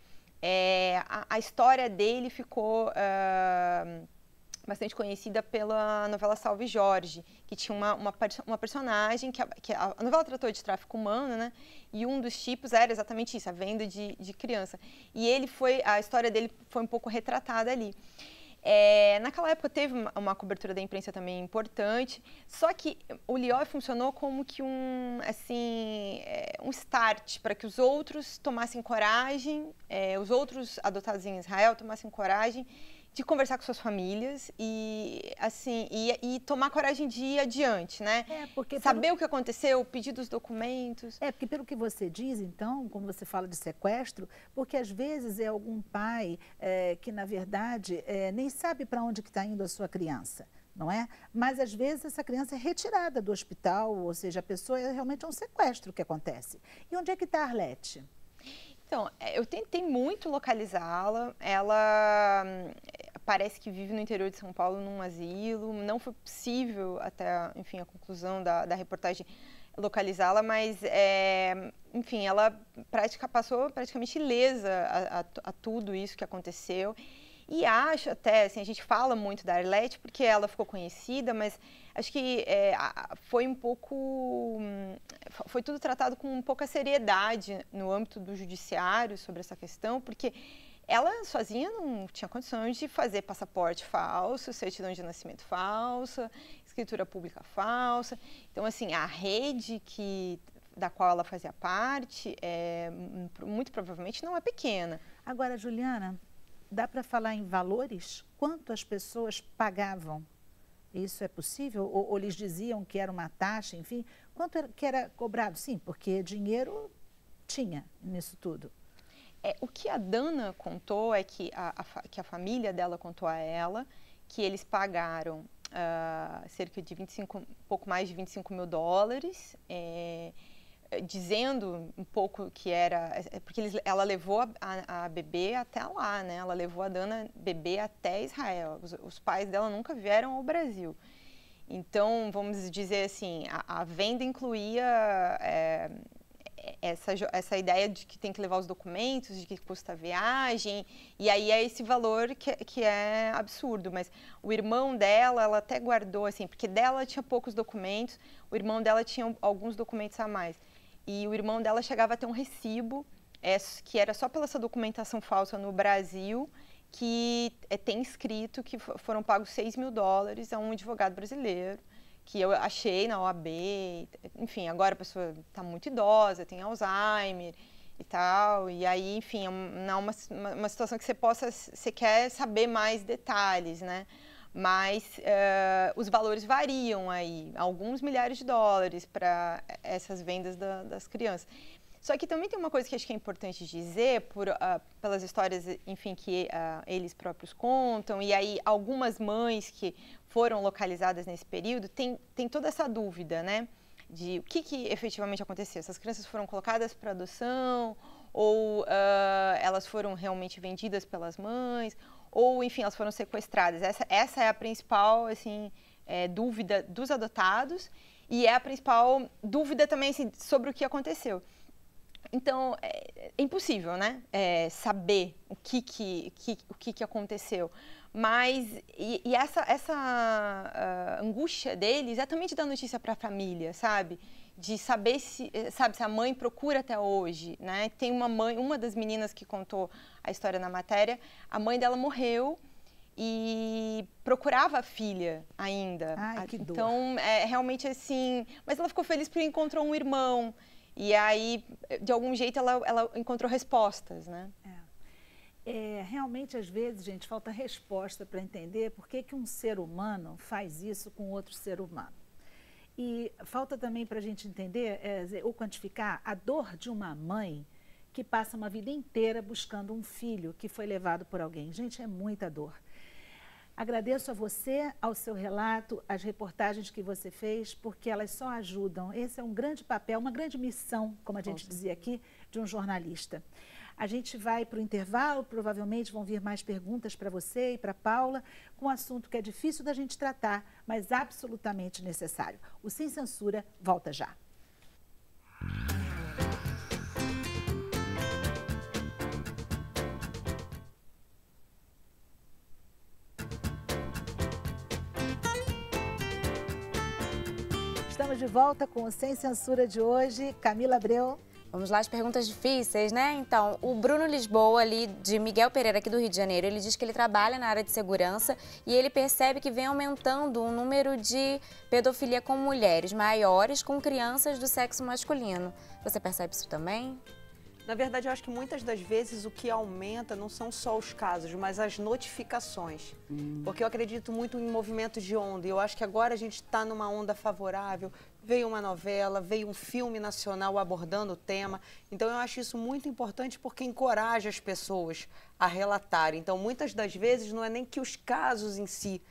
A história dele ficou bastante conhecida pela novela Salve Jorge, que tinha uma personagem que a novela tratou de tráfico humano, né? E um dos tipos era exatamente isso, a venda de criança. E a história dele foi um pouco retratada ali. Naquela época teve uma cobertura da imprensa também importante, só que o Lior funcionou como que um start para que os outros tomassem coragem, os outros adotados em Israel tomassem coragem de conversar com suas famílias e tomar coragem de ir adiante, né? Saber o que aconteceu, pedir os documentos. Porque pelo que você diz, então, como você fala de sequestro, porque às vezes é algum pai que, na verdade, nem sabe para onde que está indo a sua criança, não é? Mas, às vezes, essa criança é retirada do hospital, ou seja, a pessoa realmente um sequestro que acontece. E onde é que está a Arlete? Então, eu tentei muito localizá-la, ela parece que vive no interior de São Paulo num asilo, não foi possível até, enfim, a conclusão da reportagem localizá-la, mas, enfim, ela passou praticamente ilesa a tudo isso que aconteceu. E acho até, assim, a gente fala muito da Arlete porque ela ficou conhecida, mas acho que foi tudo tratado com pouca seriedade no âmbito do judiciário sobre essa questão, porque ela sozinha não tinha condições de fazer passaporte falso, certidão de nascimento falsa, escritura pública falsa. Então, assim, a rede da qual ela fazia parte, muito provavelmente não é pequena. Agora, Juliana, dá para falar em valores? Quanto as pessoas pagavam? Isso é possível? Ou lhes diziam que era uma taxa, enfim? Quanto que era cobrado? Sim, porque dinheiro tinha nisso tudo. O que a Dana contou é que a família dela contou a ela que eles pagaram cerca de pouco mais de 25 mil dólares, dizendo um pouco que era... Porque ela levou a bebê até lá, né? Ela levou a Dana bebê até Israel. Os pais dela nunca vieram ao Brasil. Então, vamos dizer assim, a venda incluía essa ideia de que tem que levar os documentos, de que custa a viagem, e aí é esse valor que é absurdo. Mas o irmão dela, ela até guardou, assim, porque dela tinha poucos documentos, o irmão dela tinha alguns documentos a mais. E o irmão dela chegava a ter um recibo, que era só pela essa documentação falsa no Brasil, que tem escrito que foram pagos 6 mil dólares a um advogado brasileiro, que eu achei na OAB. Enfim, agora a pessoa está muito idosa, tem Alzheimer e tal, e aí, enfim, é uma situação que você quer saber mais detalhes, né? Mas os valores variam aí, alguns milhares de dólares para essas vendas das crianças. Só que também tem uma coisa que acho que é importante dizer, pelas histórias, enfim, que eles próprios contam, e aí algumas mães que foram localizadas nesse período, tem toda essa dúvida, né, de o que efetivamente aconteceu. Essas crianças foram colocadas para adoção, ou elas foram realmente vendidas pelas mães, ou, enfim, elas foram sequestradas. Essa é a principal, assim, dúvida dos adotados, e é a principal dúvida também, assim, sobre o que aconteceu. Então, é impossível, né, saber o que aconteceu. Mas, essa angústia deles é também de dar notícia para a família, sabe? De saber se a mãe procura até hoje, né? Tem uma das meninas que contou a história na matéria, a mãe dela morreu e procurava a filha ainda. Ai, que dor. Então, realmente assim... Mas ela ficou feliz porque encontrou um irmão. E aí, de algum jeito, ela encontrou respostas, né? Realmente, às vezes, gente, falta resposta para entender por que um ser humano faz isso com outro ser humano. E falta também para a gente entender ou quantificar a dor de uma mãe que passa uma vida inteira buscando um filho que foi levado por alguém. Gente, é muita dor. Agradeço a você, ao seu relato, as reportagens que você fez, porque elas só ajudam. Esse é um grande papel, uma grande missão, como a gente dizia aqui, de um jornalista. A gente vai para o intervalo, provavelmente vão vir mais perguntas para você e para a Paula, com um assunto que é difícil da gente tratar, mas absolutamente necessário. O Sem Censura volta já. Estamos de volta com o Sem Censura de hoje. Camila Abreu. Vamos lá, as perguntas difíceis, né? Então, o Bruno Lisboa, ali de Miguel Pereira, aqui do Rio de Janeiro, ele diz que ele trabalha na área de segurança e ele percebe que vem aumentando o número de pedofilia com mulheres maiores com crianças do sexo masculino. Você percebe isso também? Na verdade, eu acho que muitas das vezes o que aumenta não são só os casos, mas as notificações. Porque eu acredito muito em movimentos de onda. E eu acho que agora a gente está numa onda favorável. Veio uma novela, veio um filme nacional abordando o tema. Então, eu acho isso muito importante porque encoraja as pessoas a relatarem. Então, muitas das vezes não é nem que os casos em si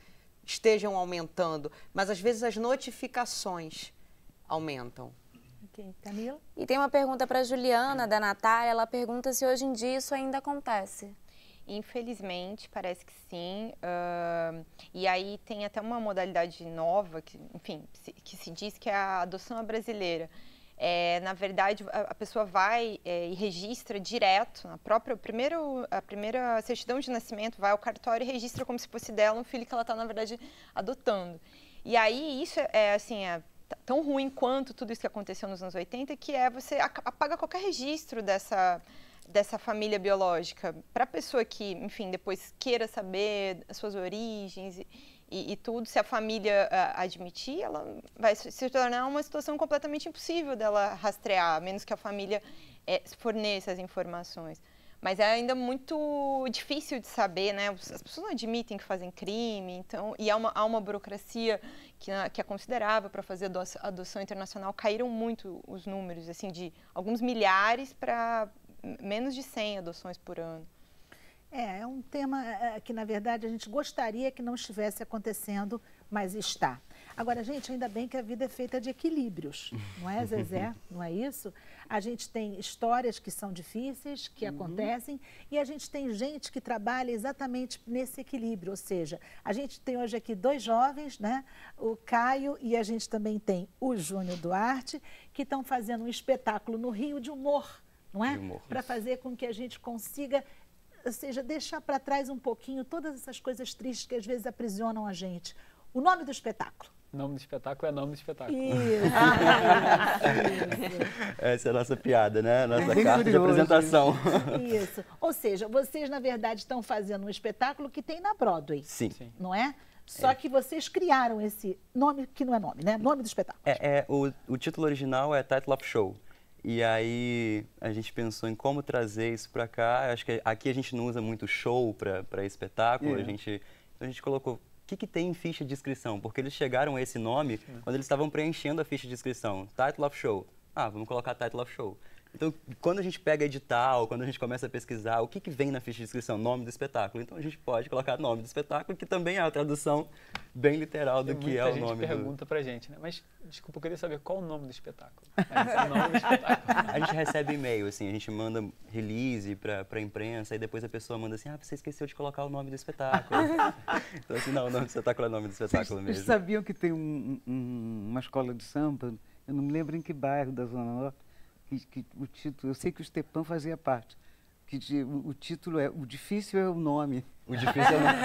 estejam aumentando, mas às vezes as notificações aumentam. Ok, Camila? E tem uma pergunta para a Juliana, da Natália. Ela pergunta se hoje em dia isso ainda acontece. Infelizmente, parece que sim. E aí tem até uma modalidade nova, que, enfim, que se diz que é a adoção brasileira. Na verdade, a pessoa vai e registra direto, a primeira certidão de nascimento, vai ao cartório e registra como se fosse dela um filho que ela está, na verdade, adotando. E aí isso é tão ruim quanto tudo isso que aconteceu nos anos 80, que você apaga qualquer registro dessa família biológica. Para a pessoa que, enfim, depois queira saber as suas origens e tudo, se a família admitir, ela vai se tornar uma situação completamente impossível dela rastrear, a menos que a família forneça as informações. Mas é ainda muito difícil de saber, né? As pessoas não admitem que fazem crime, então, e há uma burocracia que é considerável para fazer adoção internacional. Caíram muito os números, assim, de alguns milhares para menos de 100 adoções por ano. É um tema que, na verdade, a gente gostaria que não estivesse acontecendo, mas está. Agora, gente, ainda bem que a vida é feita de equilíbrios, não é, Zezé? Não é isso? A gente tem histórias que são difíceis, que acontecem, e a gente tem gente que trabalha exatamente nesse equilíbrio, ou seja, a gente tem hoje aqui dois jovens, né? O Caio e a gente também tem o Júnior Duarte, que estão fazendo um espetáculo no Rio de humor, não é? Para fazer com que a gente consiga, ou seja, deixar para trás um pouquinho todas essas coisas tristes que às vezes aprisionam a gente. O nome do espetáculo? O nome do espetáculo é nome do espetáculo. Isso. Essa é a nossa piada, né? Nossa carta de apresentação. Isso. Ou seja, vocês, na verdade, estão fazendo um espetáculo que tem na Broadway. Sim. Não é? Só que vocês criaram esse nome, que não é nome, né? Nome do espetáculo. O título original é Title of Show. E aí a gente pensou em como trazer isso para cá. Acho que aqui a gente não usa muito show para espetáculo. Então a gente colocou o que tem em ficha de inscrição, porque eles chegaram a esse nome quando eles estavam preenchendo a ficha de inscrição. Title of Show. Vamos colocar Title of Show. Então, quando a gente pega edital, quando a gente começa a pesquisar, o que vem na ficha de inscrição? Nome do espetáculo. Então, a gente pode colocar nome do espetáculo, que também é a tradução bem literal do que é o nome. Muita gente pergunta pra gente, né? Mas, desculpa, eu queria saber qual o nome do espetáculo. É o nome do espetáculo. A gente recebe e-mail, assim, a gente manda release pra imprensa, e depois a pessoa manda assim, você esqueceu de colocar o nome do espetáculo. Então, assim, não, o nome do espetáculo é o nome do espetáculo mesmo. Vocês sabiam que tem uma escola de samba, eu não me lembro em que bairro da Zona Norte, que o título, eu sei que o Stepan fazia parte, que o título é O Difícil é o Nome. O difícil é o nome.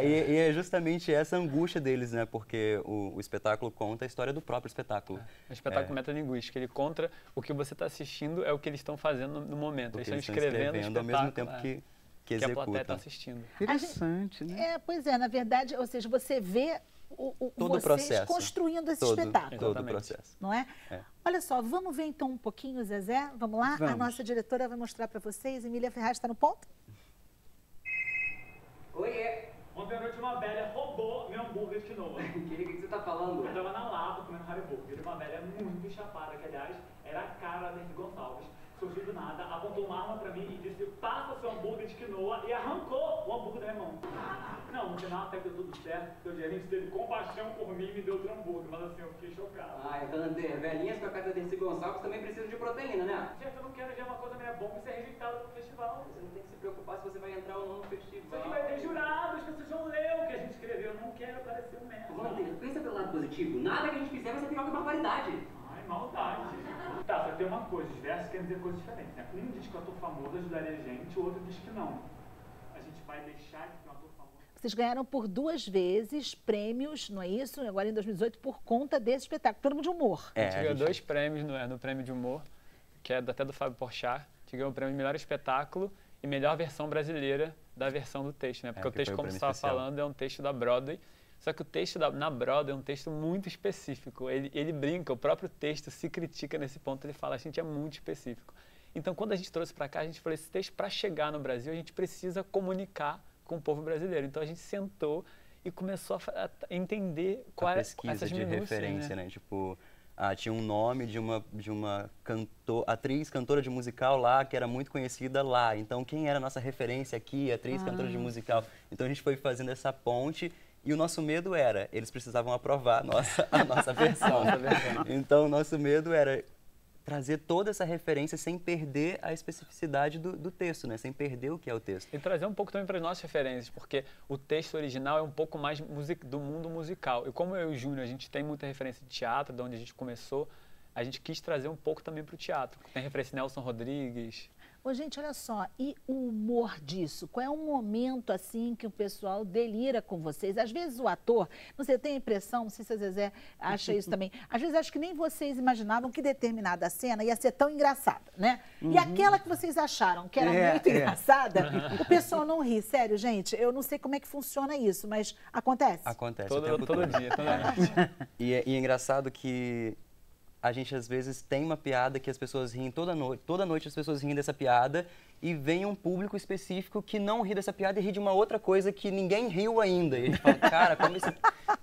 E é justamente essa angústia deles, né? Porque o espetáculo conta a história do próprio espetáculo. É um espetáculo metalinguístico, ele conta o que você está assistindo, é o que eles estão fazendo no momento. Eles estão escrevendo o espetáculo. Ao mesmo tempo que a plateia está assistindo. Interessante, né? Pois é, na verdade, ou seja, você vê todo o vocês processo, construindo esse espetáculo. Todo o processo. Não é? Olha só, vamos ver então um pouquinho, Zezé? Vamos lá? Vamos. A nossa diretora vai mostrar para vocês. Emília Ferraz está no ponto? Oiê! Ontem à noite uma velha roubou meu hambúrguer de quinoa. O que você tá falando? Eu tava na Lapa comendo hambúrguer. Uma velha muito chapada, que aliás era a cara da Dercy Gonçalves. Surgiu do nada, apontou uma arma pra mim e disse: passa seu hambúrguer de quinoa, e arrancou o hambúrguer da minha mão. Não, no final até que deu tudo certo, porque o gerente teve compaixão por mim e me deu outro hambúrguer, mas assim, eu fiquei chocado. Ai, Vander, velhinhas com a cara da Dercy Gonçalves também precisam de proteína, né? Gente, eu não quero ver uma coisa meia bomba e ser rejeitado no festival. Você não tem que se preocupar se você vai entrar ou não no festival. Isso aqui vai ter jurados, as pessoas vão ler o que a gente escreveu, eu não quero parecer um merda. Vander, pensa pelo lado positivo, nada que a gente fizer vai ser pior que barbaridade. Ai, maldade. Tá, só que tem uma coisa, os versos querem dizer coisas diferentes, né? Um diz que o ator famoso ajudaria a gente, o outro diz que não. A gente vai deixar de ter um ator famoso. Vocês ganharam por 2 vezes prêmios, não é isso? Agora em 2018, por conta desse espetáculo. Todo mundo de humor. A gente ganhou 2 prêmios no prêmio de humor, que é até do Fábio Porchat. A gente ganhou o prêmio de melhor espetáculo e melhor versão brasileira da versão do texto, né? Porque o texto, como você estava falando, é um texto da Broadway. Só que o texto na Broadway é um texto muito específico. Ele brinca, o próprio texto se critica nesse ponto. Ele fala, a gente é muito específico. Então, quando a gente trouxe para cá, a gente falou, esse texto, para chegar no Brasil, a gente precisa comunicar com o povo brasileiro. Então, a gente sentou e começou a entender qual era essas de referência, né? Tipo, tinha um nome de uma atriz, cantora de musical lá, que era muito conhecida lá. Então, quem era a nossa referência aqui, atriz, cantora de musical? Então, a gente foi fazendo essa ponte. E o nosso medo era, eles precisavam aprovar a nossa versão. Então, o nosso medo era trazer toda essa referência sem perder a especificidade do texto, né? Sem perder o que é o texto. E trazer um pouco também para as nossas referências, porque o texto original é um pouco mais do mundo musical. E como eu e o Júnior, a gente tem muita referência de teatro, de onde a gente começou, a gente quis trazer um pouco também para o teatro. Tem referência Nelson Rodrigues. Ô, gente, olha só, e o humor disso? Qual é um momento, assim, que o pessoal delira com vocês? Às vezes o ator, não sei, eu tenho a impressão, não sei se a Zezé acha isso também, às vezes acho que nem vocês imaginavam que determinada cena ia ser tão engraçada, né? E aquela que vocês acharam que era muito engraçada, o pessoal não ri. Sério, gente, eu não sei como é que funciona isso, mas acontece? Acontece todo dia, toda noite. E é engraçado que a gente, às vezes, tem uma piada que as pessoas riem toda noite as pessoas riem dessa piada e vem um público específico que não ri dessa piada e ri de uma outra coisa que ninguém riu ainda. E a gente fala, cara,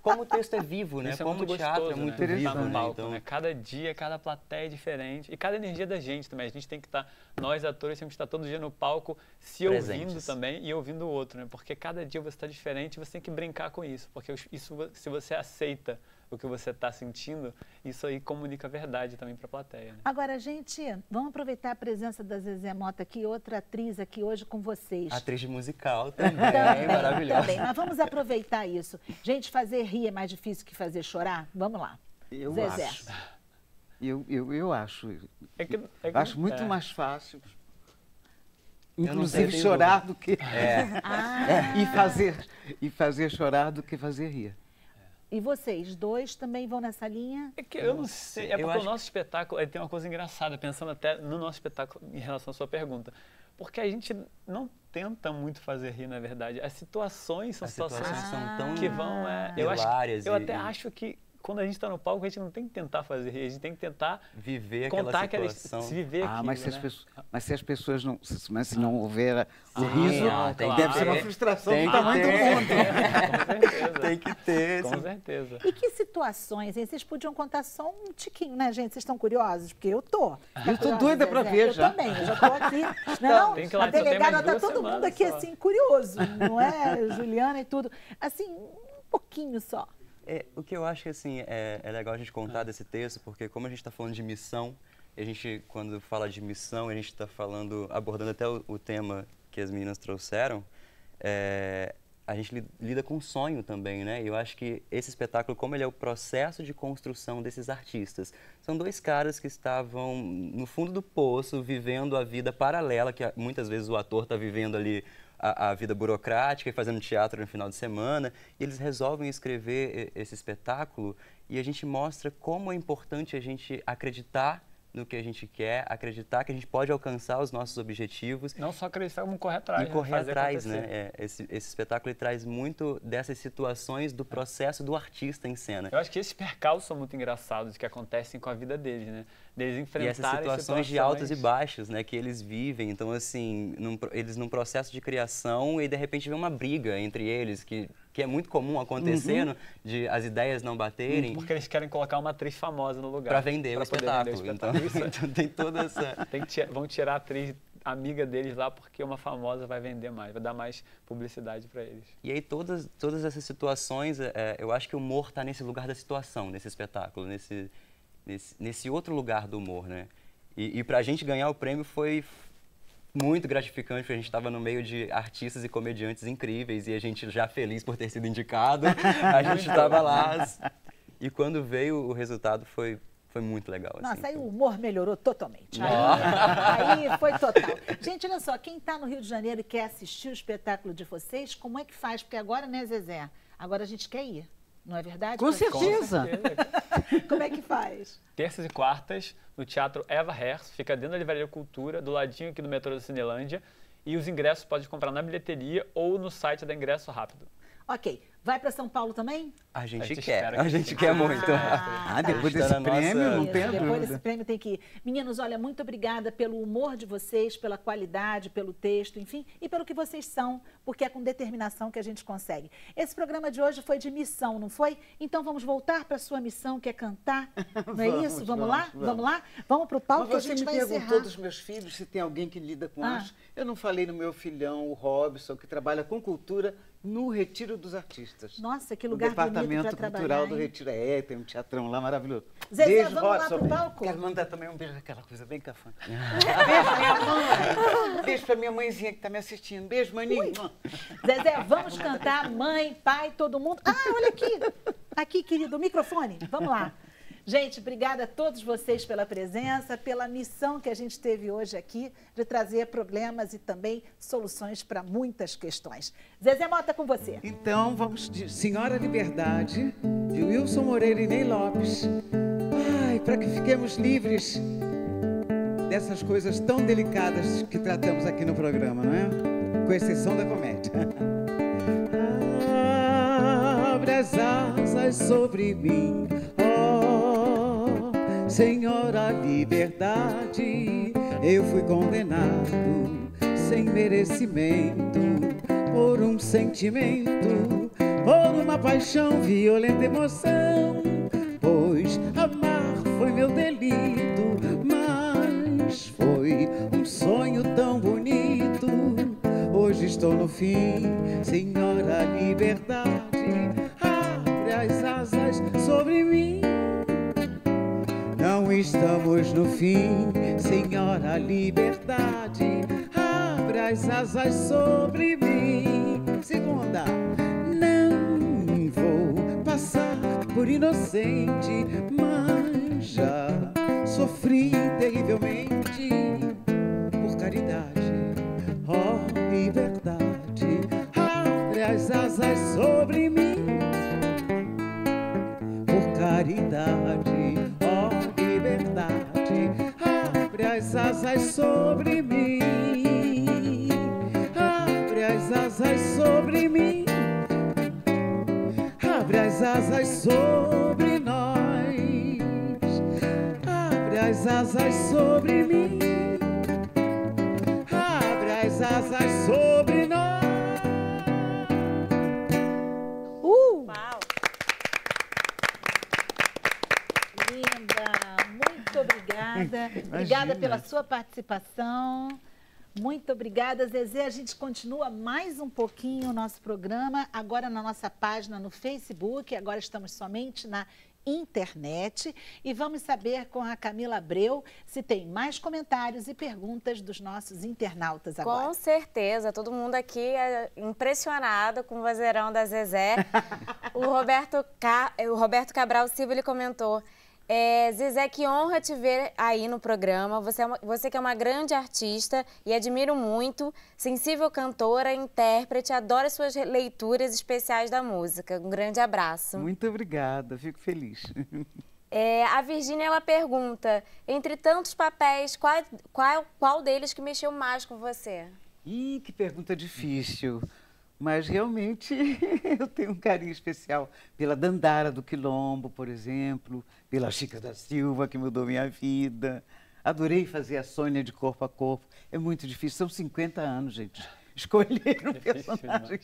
como o texto é vivo, né? Como o teatro é muito vivo, no palco, então... né? Cada dia, cada plateia é diferente e cada energia da gente também. A gente tem que estar, nós atores, temos que estar todo dia no palco se ouvindo também e ouvindo o outro, né? Porque cada dia você está diferente e você tem que brincar com isso, porque isso, se você aceita o que você está sentindo, isso aí comunica a verdade também para a plateia. Né? Agora, gente, vamos aproveitar a presença da Zezé Mota aqui, outra atriz aqui hoje com vocês. Atriz de musical também, maravilhosa. Também, mas vamos aproveitar isso. Gente, fazer rir é mais difícil que fazer chorar? Vamos lá. Zezé. Eu acho. Acho muito mais fácil, inclusive chorar do que... e fazer chorar do que fazer rir. E vocês dois também vão nessa linha? É que eu não sei, porque o nosso espetáculo tem uma coisa engraçada, pensando até no nosso espetáculo em relação à sua pergunta. Porque a gente não tenta muito fazer rir, na verdade. As situações são situações que são tão que vão... Eu até acho que quando a gente está no palco, a gente não tem que tentar fazer rir, a gente tem que tentar viver contar aquela situação. Viver aquilo, mas se as pessoas não... Se não houver o riso, deve ser uma frustração do tamanho do mundo. Com certeza. Tem que ter. Com certeza. E que situações, hein? Vocês podiam contar só um tiquinho, né, gente? Vocês estão curiosos? Porque eu tô. Eu tô doida pra ver já. Eu também, eu já tô aqui. Não, a delegada tá todo mundo aqui, só. assim, curioso, não é? Juliana e tudo. Assim, um pouquinho só. O que eu acho que assim, é legal a gente contar desse texto, porque como a gente está falando de missão, a gente, quando fala de missão, a gente está abordando até o tema que as meninas trouxeram, a gente lida com sonho também, né? E eu acho que esse espetáculo, como ele é o processo de construção desses artistas, são 2 caras que estavam no fundo do poço, vivendo a vida paralela, que muitas vezes o ator está vivendo ali a vida burocrática e fazendo teatro no final de semana, e eles resolvem escrever esse espetáculo e a gente mostra como é importante a gente acreditar no que a gente quer, acreditar que a gente pode alcançar os nossos objetivos. Não só acreditar, como correr atrás. E correr atrás, né? Esse espetáculo ele traz muito dessas situações do processo do artista em cena. Eu acho que esses percalços são muito engraçados que acontecem com a vida deles, né? Deles enfrentarem e essas situações de altos e baixos, né, que eles vivem. Então, assim, eles num processo de criação e de repente vem uma briga entre eles, que é muito comum acontecendo, de as ideias não baterem. Porque eles querem colocar uma atriz famosa no lugar. Para vender o espetáculo. Então tem toda essa... Vão tirar a atriz amiga deles lá porque uma famosa vai vender mais, vai dar mais publicidade para eles. E aí todas essas situações, eu acho que o humor está nesse lugar da situação, nesse espetáculo, nesse outro lugar do humor, né? E para a gente ganhar o prêmio foi muito gratificante, porque a gente estava no meio de artistas e comediantes incríveis e a gente já feliz por ter sido indicado, a gente estava lá e quando veio o resultado foi muito legal. Nossa, assim, aí o humor melhorou totalmente. Aí foi total. Gente, olha só, quem está no Rio de Janeiro e quer assistir o espetáculo de vocês, como é que faz? Porque agora, né, Zezé? Agora a gente quer ir. Não é verdade? Com certeza. Como é que faz? Terças e quartas, no Teatro Eva Herz, fica dentro da Livraria Cultura, do ladinho aqui do metrô da Cinelândia. E os ingressos pode comprar na bilheteria ou no site da Ingresso Rápido. Ok. Vai para São Paulo também? A gente quer. A gente quer muito. Depois desse prêmio, não tem dúvida. Depois desse prêmio tem que ir. Meninos, olha, muito obrigada pelo humor de vocês, pela qualidade, pelo texto, enfim, e pelo que vocês são, porque é com determinação que a gente consegue. Esse programa de hoje foi de missão, não foi? Então vamos voltar para a sua missão, que é cantar. Não é isso? Vamos lá? Vamos lá? Vamos para o palco que a gente vai encerrar. Você me perguntou dos meus filhos se tem alguém que lida com arte. Eu não falei no meu filhão, o Robson, que trabalha com cultura no Retiro dos Artistas. Nossa, que lugar bonito para trabalhar. No Departamento Cultural do Retiro. Tem um teatrão lá maravilhoso. Zezé, beijo, vamos lá pro palco? Quero mandar também um beijo, aquela coisa bem cafã. Beijo, minha mãe. Beijo pra minha mãezinha que tá me assistindo. Beijo, maninho. Zezé, vamos cantar, mãe, pai, todo mundo. Olha aqui. Aqui, querido, o microfone. Vamos lá. Gente, obrigada a todos vocês pela presença, pela missão que a gente teve hoje aqui de trazer problemas e também soluções para muitas questões. Zezé Mota, com você. Então, vamos de Senhora Liberdade, de Wilson Moreira e Ney Lopes. Ai, para que fiquemos livres dessas coisas tão delicadas que tratamos aqui no programa, não é? Com exceção da comédia. Abre as asas sobre mim, Senhora Liberdade, eu fui condenado sem merecimento por um sentimento, por uma paixão, violenta emoção, pois amar foi meu delito, mas foi um sonho tão bonito. Hoje estou no fim, Senhora Liberdade, abre as asas sobre mim. Não estamos no fim, Senhora Liberdade, abre as asas sobre mim. Segunda, não vou passar por inocente, mas já sofri terrivelmente por caridade. Oh, liberdade, abre as asas sobre mim. Por caridade, abre as asas sobre mim, abre as asas sobre mim, abre as asas sobre nós, abre as asas sobre mim, abre as asas sobre nós. Uau! Linda! Muito obrigada. Obrigada pela sua participação. Muito obrigada, Zezé. A gente continua mais um pouquinho o nosso programa, agora na nossa página no Facebook. Agora estamos somente na internet. E vamos saber com a Camila Abreu se tem mais comentários e perguntas dos nossos internautas agora. Com certeza. Todo mundo aqui é impressionado com o vozeirão da Zezé. O Roberto Cabral Silva, ele comentou: Zezé, que honra te ver aí no programa. Você que é uma grande artista e admiro muito, sensível cantora, intérprete, adoro suas leituras especiais da música. Um grande abraço. Muito obrigada, fico feliz. A Virgínia, ela pergunta, entre tantos papéis, qual deles que mexeu mais com você? Ih, que pergunta difícil. Mas realmente eu tenho um carinho especial pela Dandara do Quilombo, por exemplo, pela Chica da Silva, que mudou minha vida. Adorei fazer a Sônia de Corpo a Corpo. É muito difícil, são 50 anos, gente. Escolher um personagem.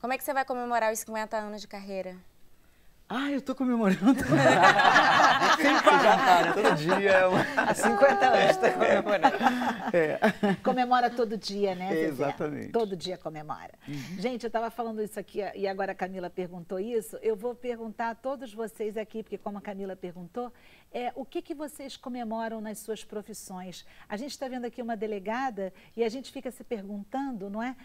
Como é que você vai comemorar os 50 anos de carreira? Eu tô comemorando. Sem parar. Todo dia. Há 50 anos tá comemorando. Comemora todo dia, né, Zezé? Exatamente. Todo dia comemora. Gente, eu estava falando isso aqui e agora a Camila perguntou isso. Eu vou perguntar a todos vocês aqui, porque como a Camila perguntou, o que vocês comemoram nas suas profissões? A gente está vendo aqui uma delegada e a gente fica se perguntando, não é?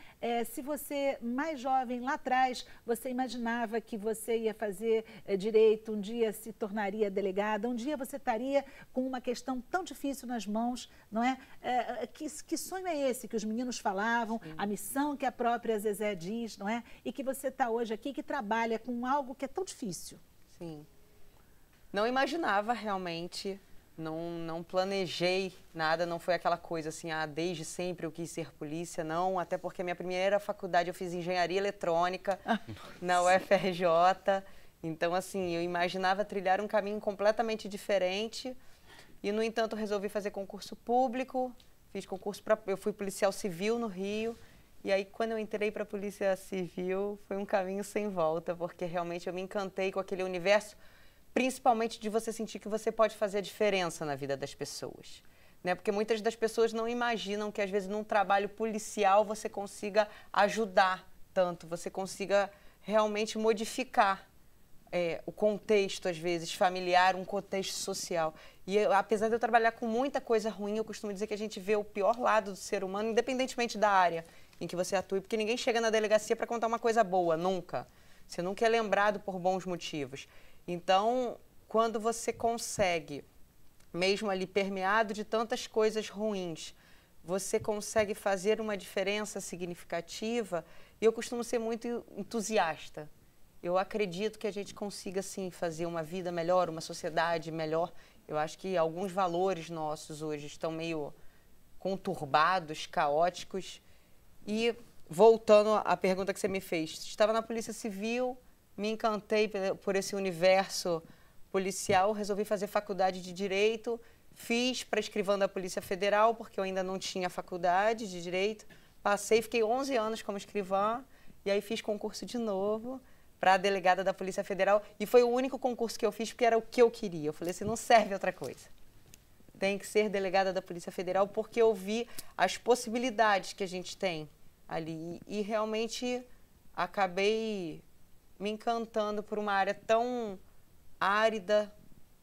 Se você, mais jovem, lá atrás, você imaginava que você ia fazer direito, um dia se tornaria delegada, um dia você estaria com uma questão tão difícil nas mãos, não é? Que sonho é esse que os meninos falavam, a missão que a própria Zezé diz, não é? E que você está hoje aqui, que trabalha com algo que é tão difícil. Sim. Não imaginava realmente, não planejei nada, não foi aquela coisa assim, desde sempre eu quis ser polícia, não, até porque a minha primeira faculdade eu fiz engenharia eletrônica na UFRJ, então assim, eu imaginava trilhar um caminho completamente diferente e, no entanto, resolvi fazer concurso público, fiz concurso eu fui policial civil no Rio, e aí quando eu entrei para a Polícia Civil foi um caminho sem volta, porque realmente eu me encantei com aquele universo, principalmente de você sentir que você pode fazer a diferença na vida das pessoas. Né? Porque muitas das pessoas não imaginam que, às vezes, num trabalho policial você consiga ajudar tanto, você consiga realmente modificar o contexto, às vezes, familiar, um contexto social. E apesar de eu trabalhar com muita coisa ruim, eu costumo dizer que a gente vê o pior lado do ser humano, independentemente da área em que você atue, porque ninguém chega na delegacia para contar uma coisa boa, nunca. Você nunca é lembrado por bons motivos. Então, quando você consegue, mesmo ali permeado de tantas coisas ruins, você consegue fazer uma diferença significativa, e eu costumo ser muito entusiasta. Eu acredito que a gente consiga, sim, fazer uma vida melhor, uma sociedade melhor. Eu acho que alguns valores nossos hoje estão meio conturbados, caóticos. E, voltando à pergunta que você me fez, estava na Polícia Civil, me encantei por esse universo policial, resolvi fazer faculdade de Direito, fiz para escrivã da Polícia Federal, porque eu ainda não tinha faculdade de Direito, passei, fiquei 11 anos como escrivã, e aí fiz concurso de novo para a delegada da Polícia Federal, e foi o único concurso que eu fiz, porque era o que eu queria. Eu falei assim, não serve outra coisa. Tem que ser delegada da Polícia Federal, porque eu vi as possibilidades que a gente tem ali, e realmente acabei me encantando por uma área tão árida,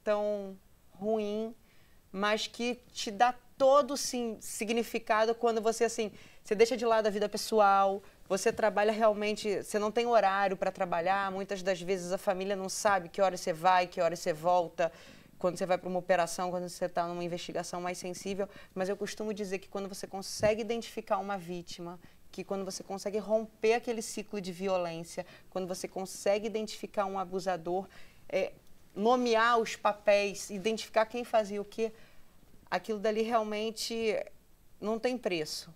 tão ruim, mas que te dá todo sim, significado quando você, assim, você deixa de lado a vida pessoal, você trabalha realmente, você não tem horário para trabalhar, muitas das vezes a família não sabe que hora você vai, que hora você volta, quando você vai para uma operação, quando você está numa investigação mais sensível, mas eu costumo dizer que quando você consegue identificar uma vítima, que quando você consegue romper aquele ciclo de violência, quando você consegue identificar um abusador, nomear os papéis, identificar quem fazia o quê, aquilo dali realmente não tem preço.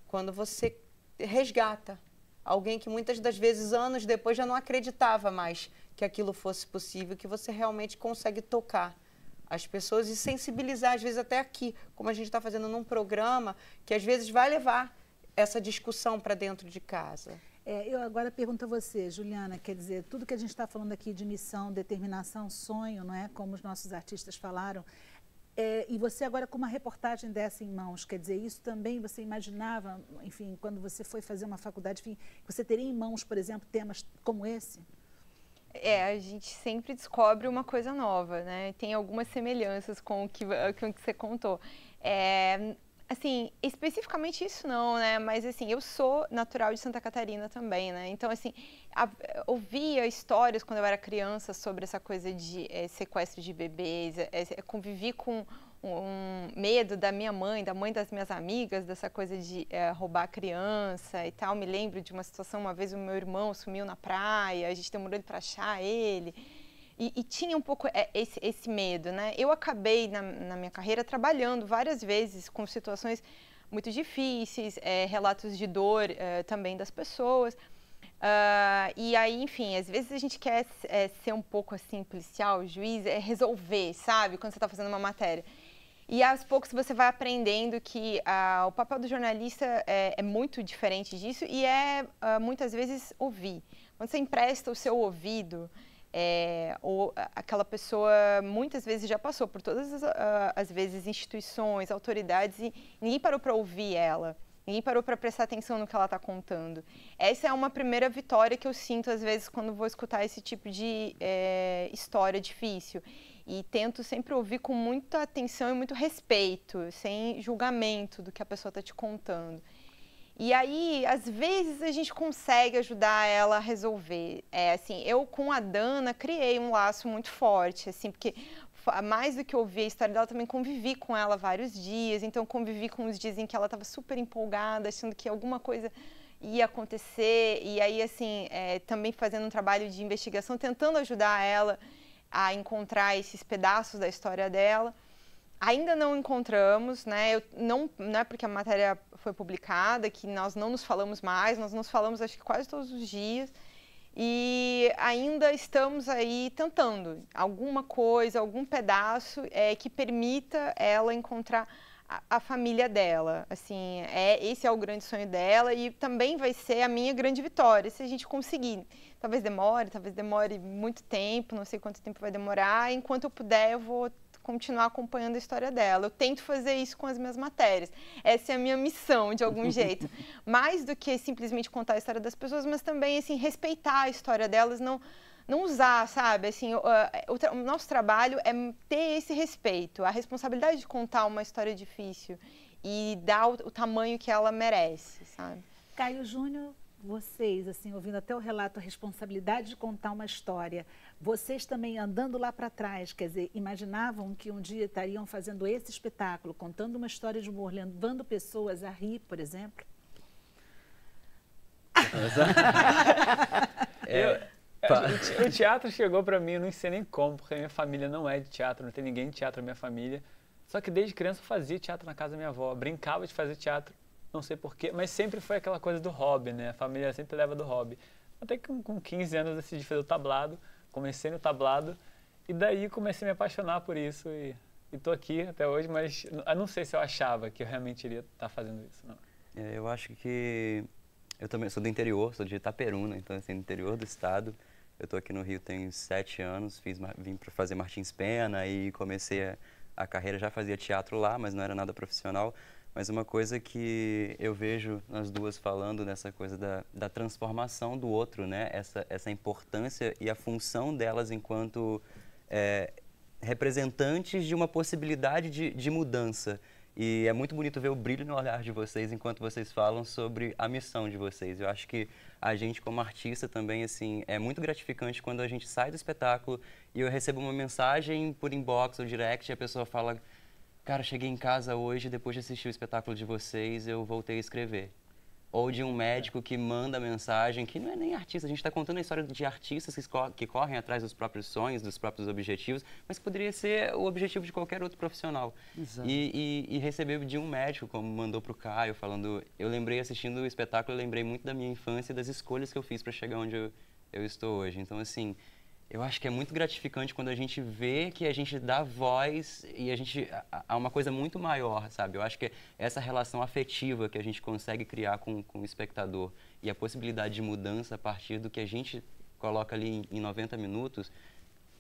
Quando você resgata alguém que muitas das vezes, anos depois, já não acreditava mais que aquilo fosse possível, que você realmente consegue tocar as pessoas e sensibilizar, às vezes até aqui, como a gente está fazendo num programa, que às vezes vai levar essa discussão para dentro de casa. Eu agora pergunto a você, Juliana, quer dizer, tudo que a gente está falando aqui de missão, determinação, sonho, não é? Como os nossos artistas falaram, e você agora com uma reportagem dessa em mãos, quer dizer, isso também você imaginava, enfim, quando você foi fazer uma faculdade, enfim, você teria em mãos, por exemplo, temas como esse? A gente sempre descobre uma coisa nova, né? Tem algumas semelhanças com o que você contou. Assim, especificamente isso não, né? Mas, assim, eu sou natural de Santa Catarina também, né? Então, assim, ouvia histórias quando eu era criança sobre essa coisa de sequestro de bebês, convivi com um medo da minha mãe, da mãe das minhas amigas, dessa coisa de roubar a criança e tal. Me lembro de uma situação, uma vez o meu irmão sumiu na praia, a gente demorou para achar ele. e tinha um pouco esse medo, né? Eu acabei, na minha carreira, trabalhando várias vezes com situações muito difíceis, relatos de dor também das pessoas. E aí, enfim, às vezes a gente quer ser um pouco assim, policial, juiz, resolver, sabe? Quando você está fazendo uma matéria. E aos poucos você vai aprendendo que o papel do jornalista é muito diferente disso e muitas vezes ouvir. Quando você empresta o seu ouvido, ou aquela pessoa muitas vezes já passou por todas as vezes instituições, autoridades e ninguém parou para ouvir ela. Ninguém parou para prestar atenção no que ela está contando. Essa é uma primeira vitória que eu sinto, às vezes, quando vou escutar esse tipo de história difícil. E tento sempre ouvir com muita atenção e muito respeito, sem julgamento do que a pessoa está te contando. E aí, às vezes, a gente consegue ajudar ela a resolver. Assim, eu, com a Dana, criei um laço muito forte, assim, porque mais do que ouvir a história dela, também convivi com ela vários dias. Então, convivi com os dias em que ela estava super empolgada, achando que alguma coisa ia acontecer. E aí, assim, também fazendo um trabalho de investigação, tentando ajudar ela a encontrar esses pedaços da história dela. Ainda não encontramos, né? Não é porque a matéria foi publicada que nós não nos falamos mais, nós nos falamos acho que quase todos os dias. E ainda estamos aí tentando alguma coisa, algum pedaço que permita ela encontrar a família dela. Assim, esse é o grande sonho dela e também vai ser a minha grande vitória, se a gente conseguir. Talvez demore muito tempo, não sei quanto tempo vai demorar. Enquanto eu puder, eu vou continuar acompanhando a história dela. Eu tento fazer isso com as minhas matérias. Essa é a minha missão, de algum jeito. Mais do que simplesmente contar a história das pessoas, mas também, assim, respeitar a história delas, não usar, sabe? Assim, o nosso trabalho é ter esse respeito, a responsabilidade de contar uma história difícil e dar o tamanho que ela merece, sabe? Caio Júnior, vocês, assim, ouvindo até o relato, a responsabilidade de contar uma história, vocês também andando lá para trás, quer dizer, imaginavam que um dia estariam fazendo esse espetáculo, contando uma história de humor, levando pessoas a rir, por exemplo? O teatro chegou para mim, eu não sei nem como, porque a minha família não é de teatro, não tem ninguém de teatro na minha família. Só que desde criança eu fazia teatro na casa da minha avó, brincava de fazer teatro. Não sei porquê, mas sempre foi aquela coisa do hobby, né? A família sempre leva do hobby. Até que com 15 anos eu decidi fazer o tablado, comecei no tablado e daí comecei a me apaixonar por isso e tô aqui até hoje, mas eu não sei se eu achava que eu realmente iria estar fazendo isso, não. Eu acho que eu também sou do interior, sou de Itaperuna, então assim, no interior do estado. Eu tô aqui no Rio tem 7 anos, vim para fazer Martins Pena e comecei a carreira, já fazia teatro lá, mas não era nada profissional. Mas uma coisa que eu vejo nas duas falando nessa coisa da transformação do outro, né? Essa importância e a função delas enquanto representantes de uma possibilidade de mudança. E é muito bonito ver o brilho no olhar de vocês enquanto vocês falam sobre a missão de vocês. Eu acho que a gente, como artista, também, assim, é muito gratificante quando a gente sai do espetáculo e eu recebo uma mensagem por inbox ou direct e a pessoa fala: cara, cheguei em casa hoje, depois de assistir o espetáculo de vocês, eu voltei a escrever. Ou de um médico que manda mensagem, que não é nem artista, a gente está contando a história de artistas que correm atrás dos próprios sonhos, dos próprios objetivos, mas que poderia ser o objetivo de qualquer outro profissional. Exato. E receber de um médico, como mandou para o Caio, falando... Eu lembrei, assistindo o espetáculo, eu lembrei muito da minha infância e das escolhas que eu fiz para chegar onde eu estou hoje. Então, assim... Eu acho que é muito gratificante quando a gente vê que a gente dá voz e há uma coisa muito maior, sabe? Eu acho que essa relação afetiva que a gente consegue criar com o espectador e a possibilidade de mudança a partir do que a gente coloca ali em 90 minutos,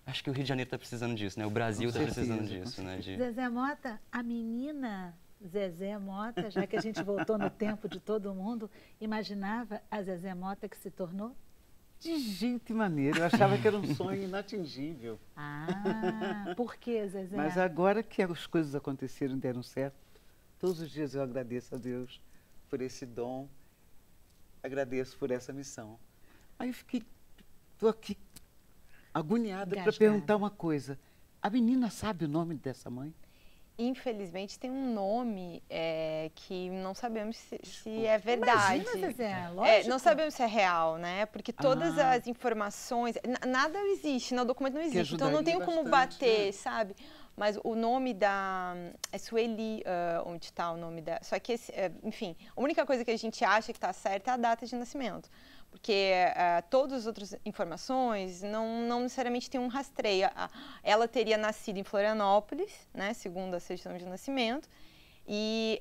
acho que o Rio de Janeiro está precisando disso, né? O Brasil está precisando disso, né? Zezé Mota, a menina Zezé Mota, já que a gente voltou no tempo de todo mundo, imaginava a Zezé Mota que se tornou? De jeito e maneira, eu achava que era um sonho inatingível. Ah, por que, Zezé? Mas agora que as coisas aconteceram e deram certo, todos os dias eu agradeço a Deus por esse dom, agradeço por essa missão. Aí eu estou aqui agoniada para perguntar uma coisa. A menina sabe o nome dessa mãe? infelizmente, tem um nome que não sabemos se é verdade. Imagina, Zezé, lógico. Não sabemos se é real, né? Porque todas as informações... Nada existe, no documento não existe. Então, não tenho como bater, sabe? Mas o nome da... É Sueli, onde está o nome da... Só que, enfim, a única coisa que a gente acha que está certa é a data de nascimento. Porque todas as outras informações não necessariamente tem um rastreio. Ela teria nascido em Florianópolis, né, segundo a certidão de nascimento, e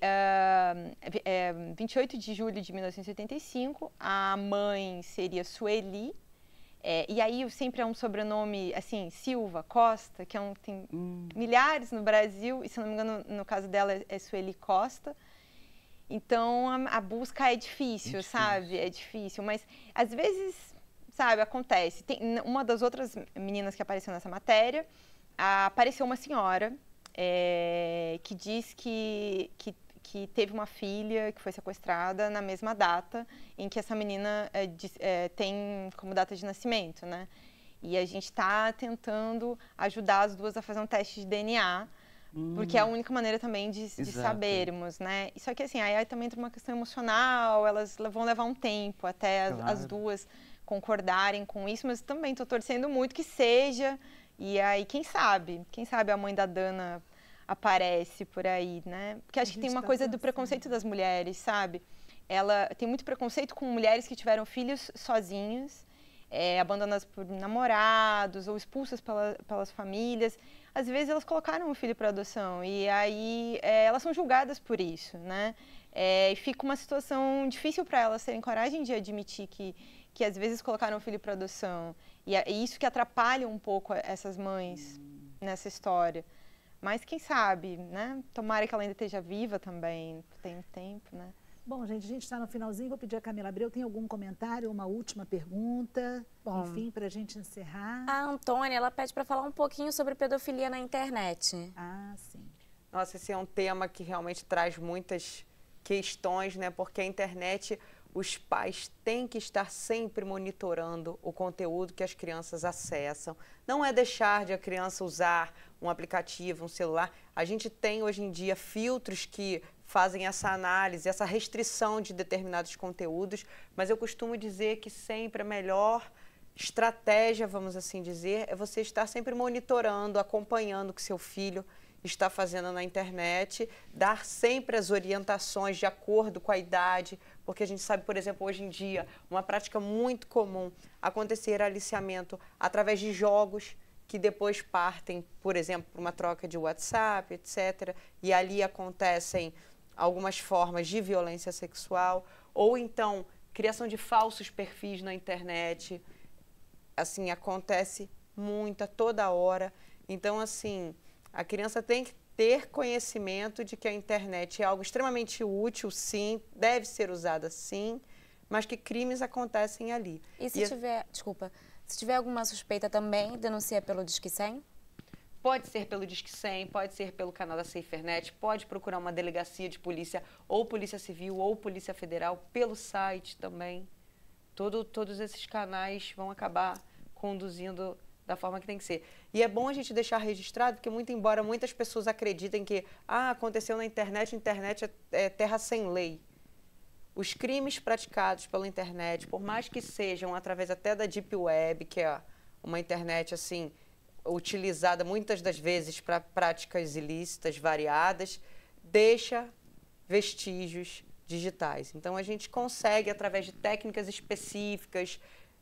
28 de julho de 1985, a mãe seria Sueli, e aí sempre é um sobrenome, assim, Silva, Costa, que tem milhares no Brasil, e se não me engano, no caso dela é Sueli Costa. Então, a busca é difícil, sabe? É difícil, mas às vezes, sabe, acontece. Tem uma das outras meninas que apareceu nessa matéria, apareceu uma senhora que diz que teve uma filha que foi sequestrada na mesma data em que essa menina tem como data de nascimento, né? E a gente está tentando ajudar as duas a fazer um teste de DNA, porque é a única maneira também de sabermos, né? Só que assim, aí também entra uma questão emocional, elas vão levar um tempo até as duas concordarem com isso, mas também estou torcendo muito que seja, e aí quem sabe a mãe da Dana aparece por aí, né? Porque acho que tem uma coisa do preconceito das mulheres, sabe? Ela tem muito preconceito com mulheres que tiveram filhos sozinhas, abandonadas por namorados ou expulsas pelas famílias. Às vezes elas colocaram o filho para adoção e aí elas são julgadas por isso, né? E fica uma situação difícil para elas terem coragem de admitir que às vezes colocaram o filho para adoção. E é isso que atrapalha um pouco essas mães nessa história. Mas quem sabe, né? Tomara que ela ainda esteja viva também, tem tempo, né? Bom, gente, a gente está no finalzinho, vou pedir a Camila Abreu, tem algum comentário, uma última pergunta, enfim, para a gente encerrar? A Antônia, ela pede para falar um pouquinho sobre pedofilia na internet. Ah, sim. Nossa, esse é um tema que realmente traz muitas questões, né? Porque a internet, os pais têm que estar sempre monitorando o conteúdo que as crianças acessam. Não é deixar de a criança usar um aplicativo, um celular. A gente tem hoje em dia filtros que fazem essa análise, essa restrição de determinados conteúdos, mas eu costumo dizer que sempre a melhor estratégia, vamos assim dizer, é você estar sempre monitorando, acompanhando o que seu filho está fazendo na internet, dar sempre as orientações de acordo com a idade, porque a gente sabe, por exemplo, hoje em dia, uma prática muito comum acontecer aliciamento através de jogos que depois partem, por exemplo, para uma troca de WhatsApp, etc., e ali acontecem algumas formas de violência sexual, ou então criação de falsos perfis na internet. Assim, acontece toda hora. Então, assim, a criança tem que ter conhecimento de que a internet é algo extremamente útil, sim, deve ser usada, sim, mas que crimes acontecem ali. E se tiver alguma suspeita também, denuncia pelo Disque 100? Pode ser pelo Disque 100, pode ser pelo canal da SaferNet, pode procurar uma delegacia de polícia, ou Polícia Civil, ou Polícia Federal, pelo site também. Todos esses canais vão acabar conduzindo da forma que tem que ser. E é bom a gente deixar registrado, porque muito embora muitas pessoas acreditem que aconteceu na internet, a internet é terra sem lei. Os crimes praticados pela internet, por mais que sejam através até da Deep Web, que é uma internet assim utilizada muitas das vezes para práticas ilícitas variadas, deixa vestígios digitais. Então, a gente consegue, através de técnicas específicas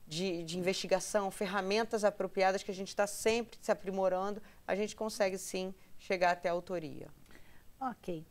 de investigação, ferramentas apropriadas que a gente está sempre se aprimorando, a gente consegue, sim, chegar até a autoria. Ok.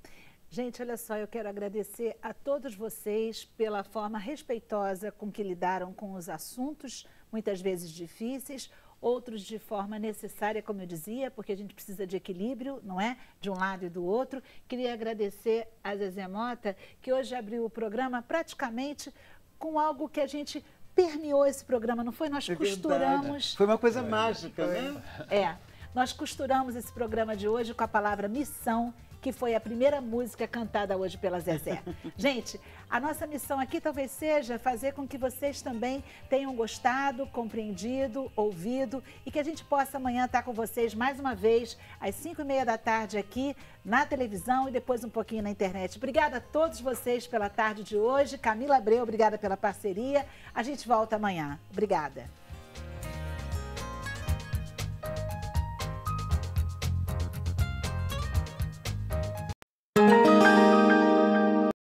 Gente, olha só, eu quero agradecer a todos vocês pela forma respeitosa com que lidaram com os assuntos, muitas vezes difíceis, outros de forma necessária, como eu dizia, porque a gente precisa de equilíbrio, não é? De um lado e do outro. Queria agradecer a Zezé Mota, que hoje abriu o programa praticamente com algo que a gente permeou esse programa, não foi? Nós costuramos... Verdade. Foi uma coisa mágica, né? Nós costuramos esse programa de hoje com a palavra missão, que foi a primeira música cantada hoje pela Zezé. Gente, a nossa missão aqui talvez seja fazer com que vocês também tenham gostado, compreendido, ouvido e que a gente possa amanhã estar com vocês mais uma vez às 5h30 da tarde aqui na televisão e depois um pouquinho na internet. Obrigada a todos vocês pela tarde de hoje. Camila Abreu, obrigada pela parceria. A gente volta amanhã. Obrigada.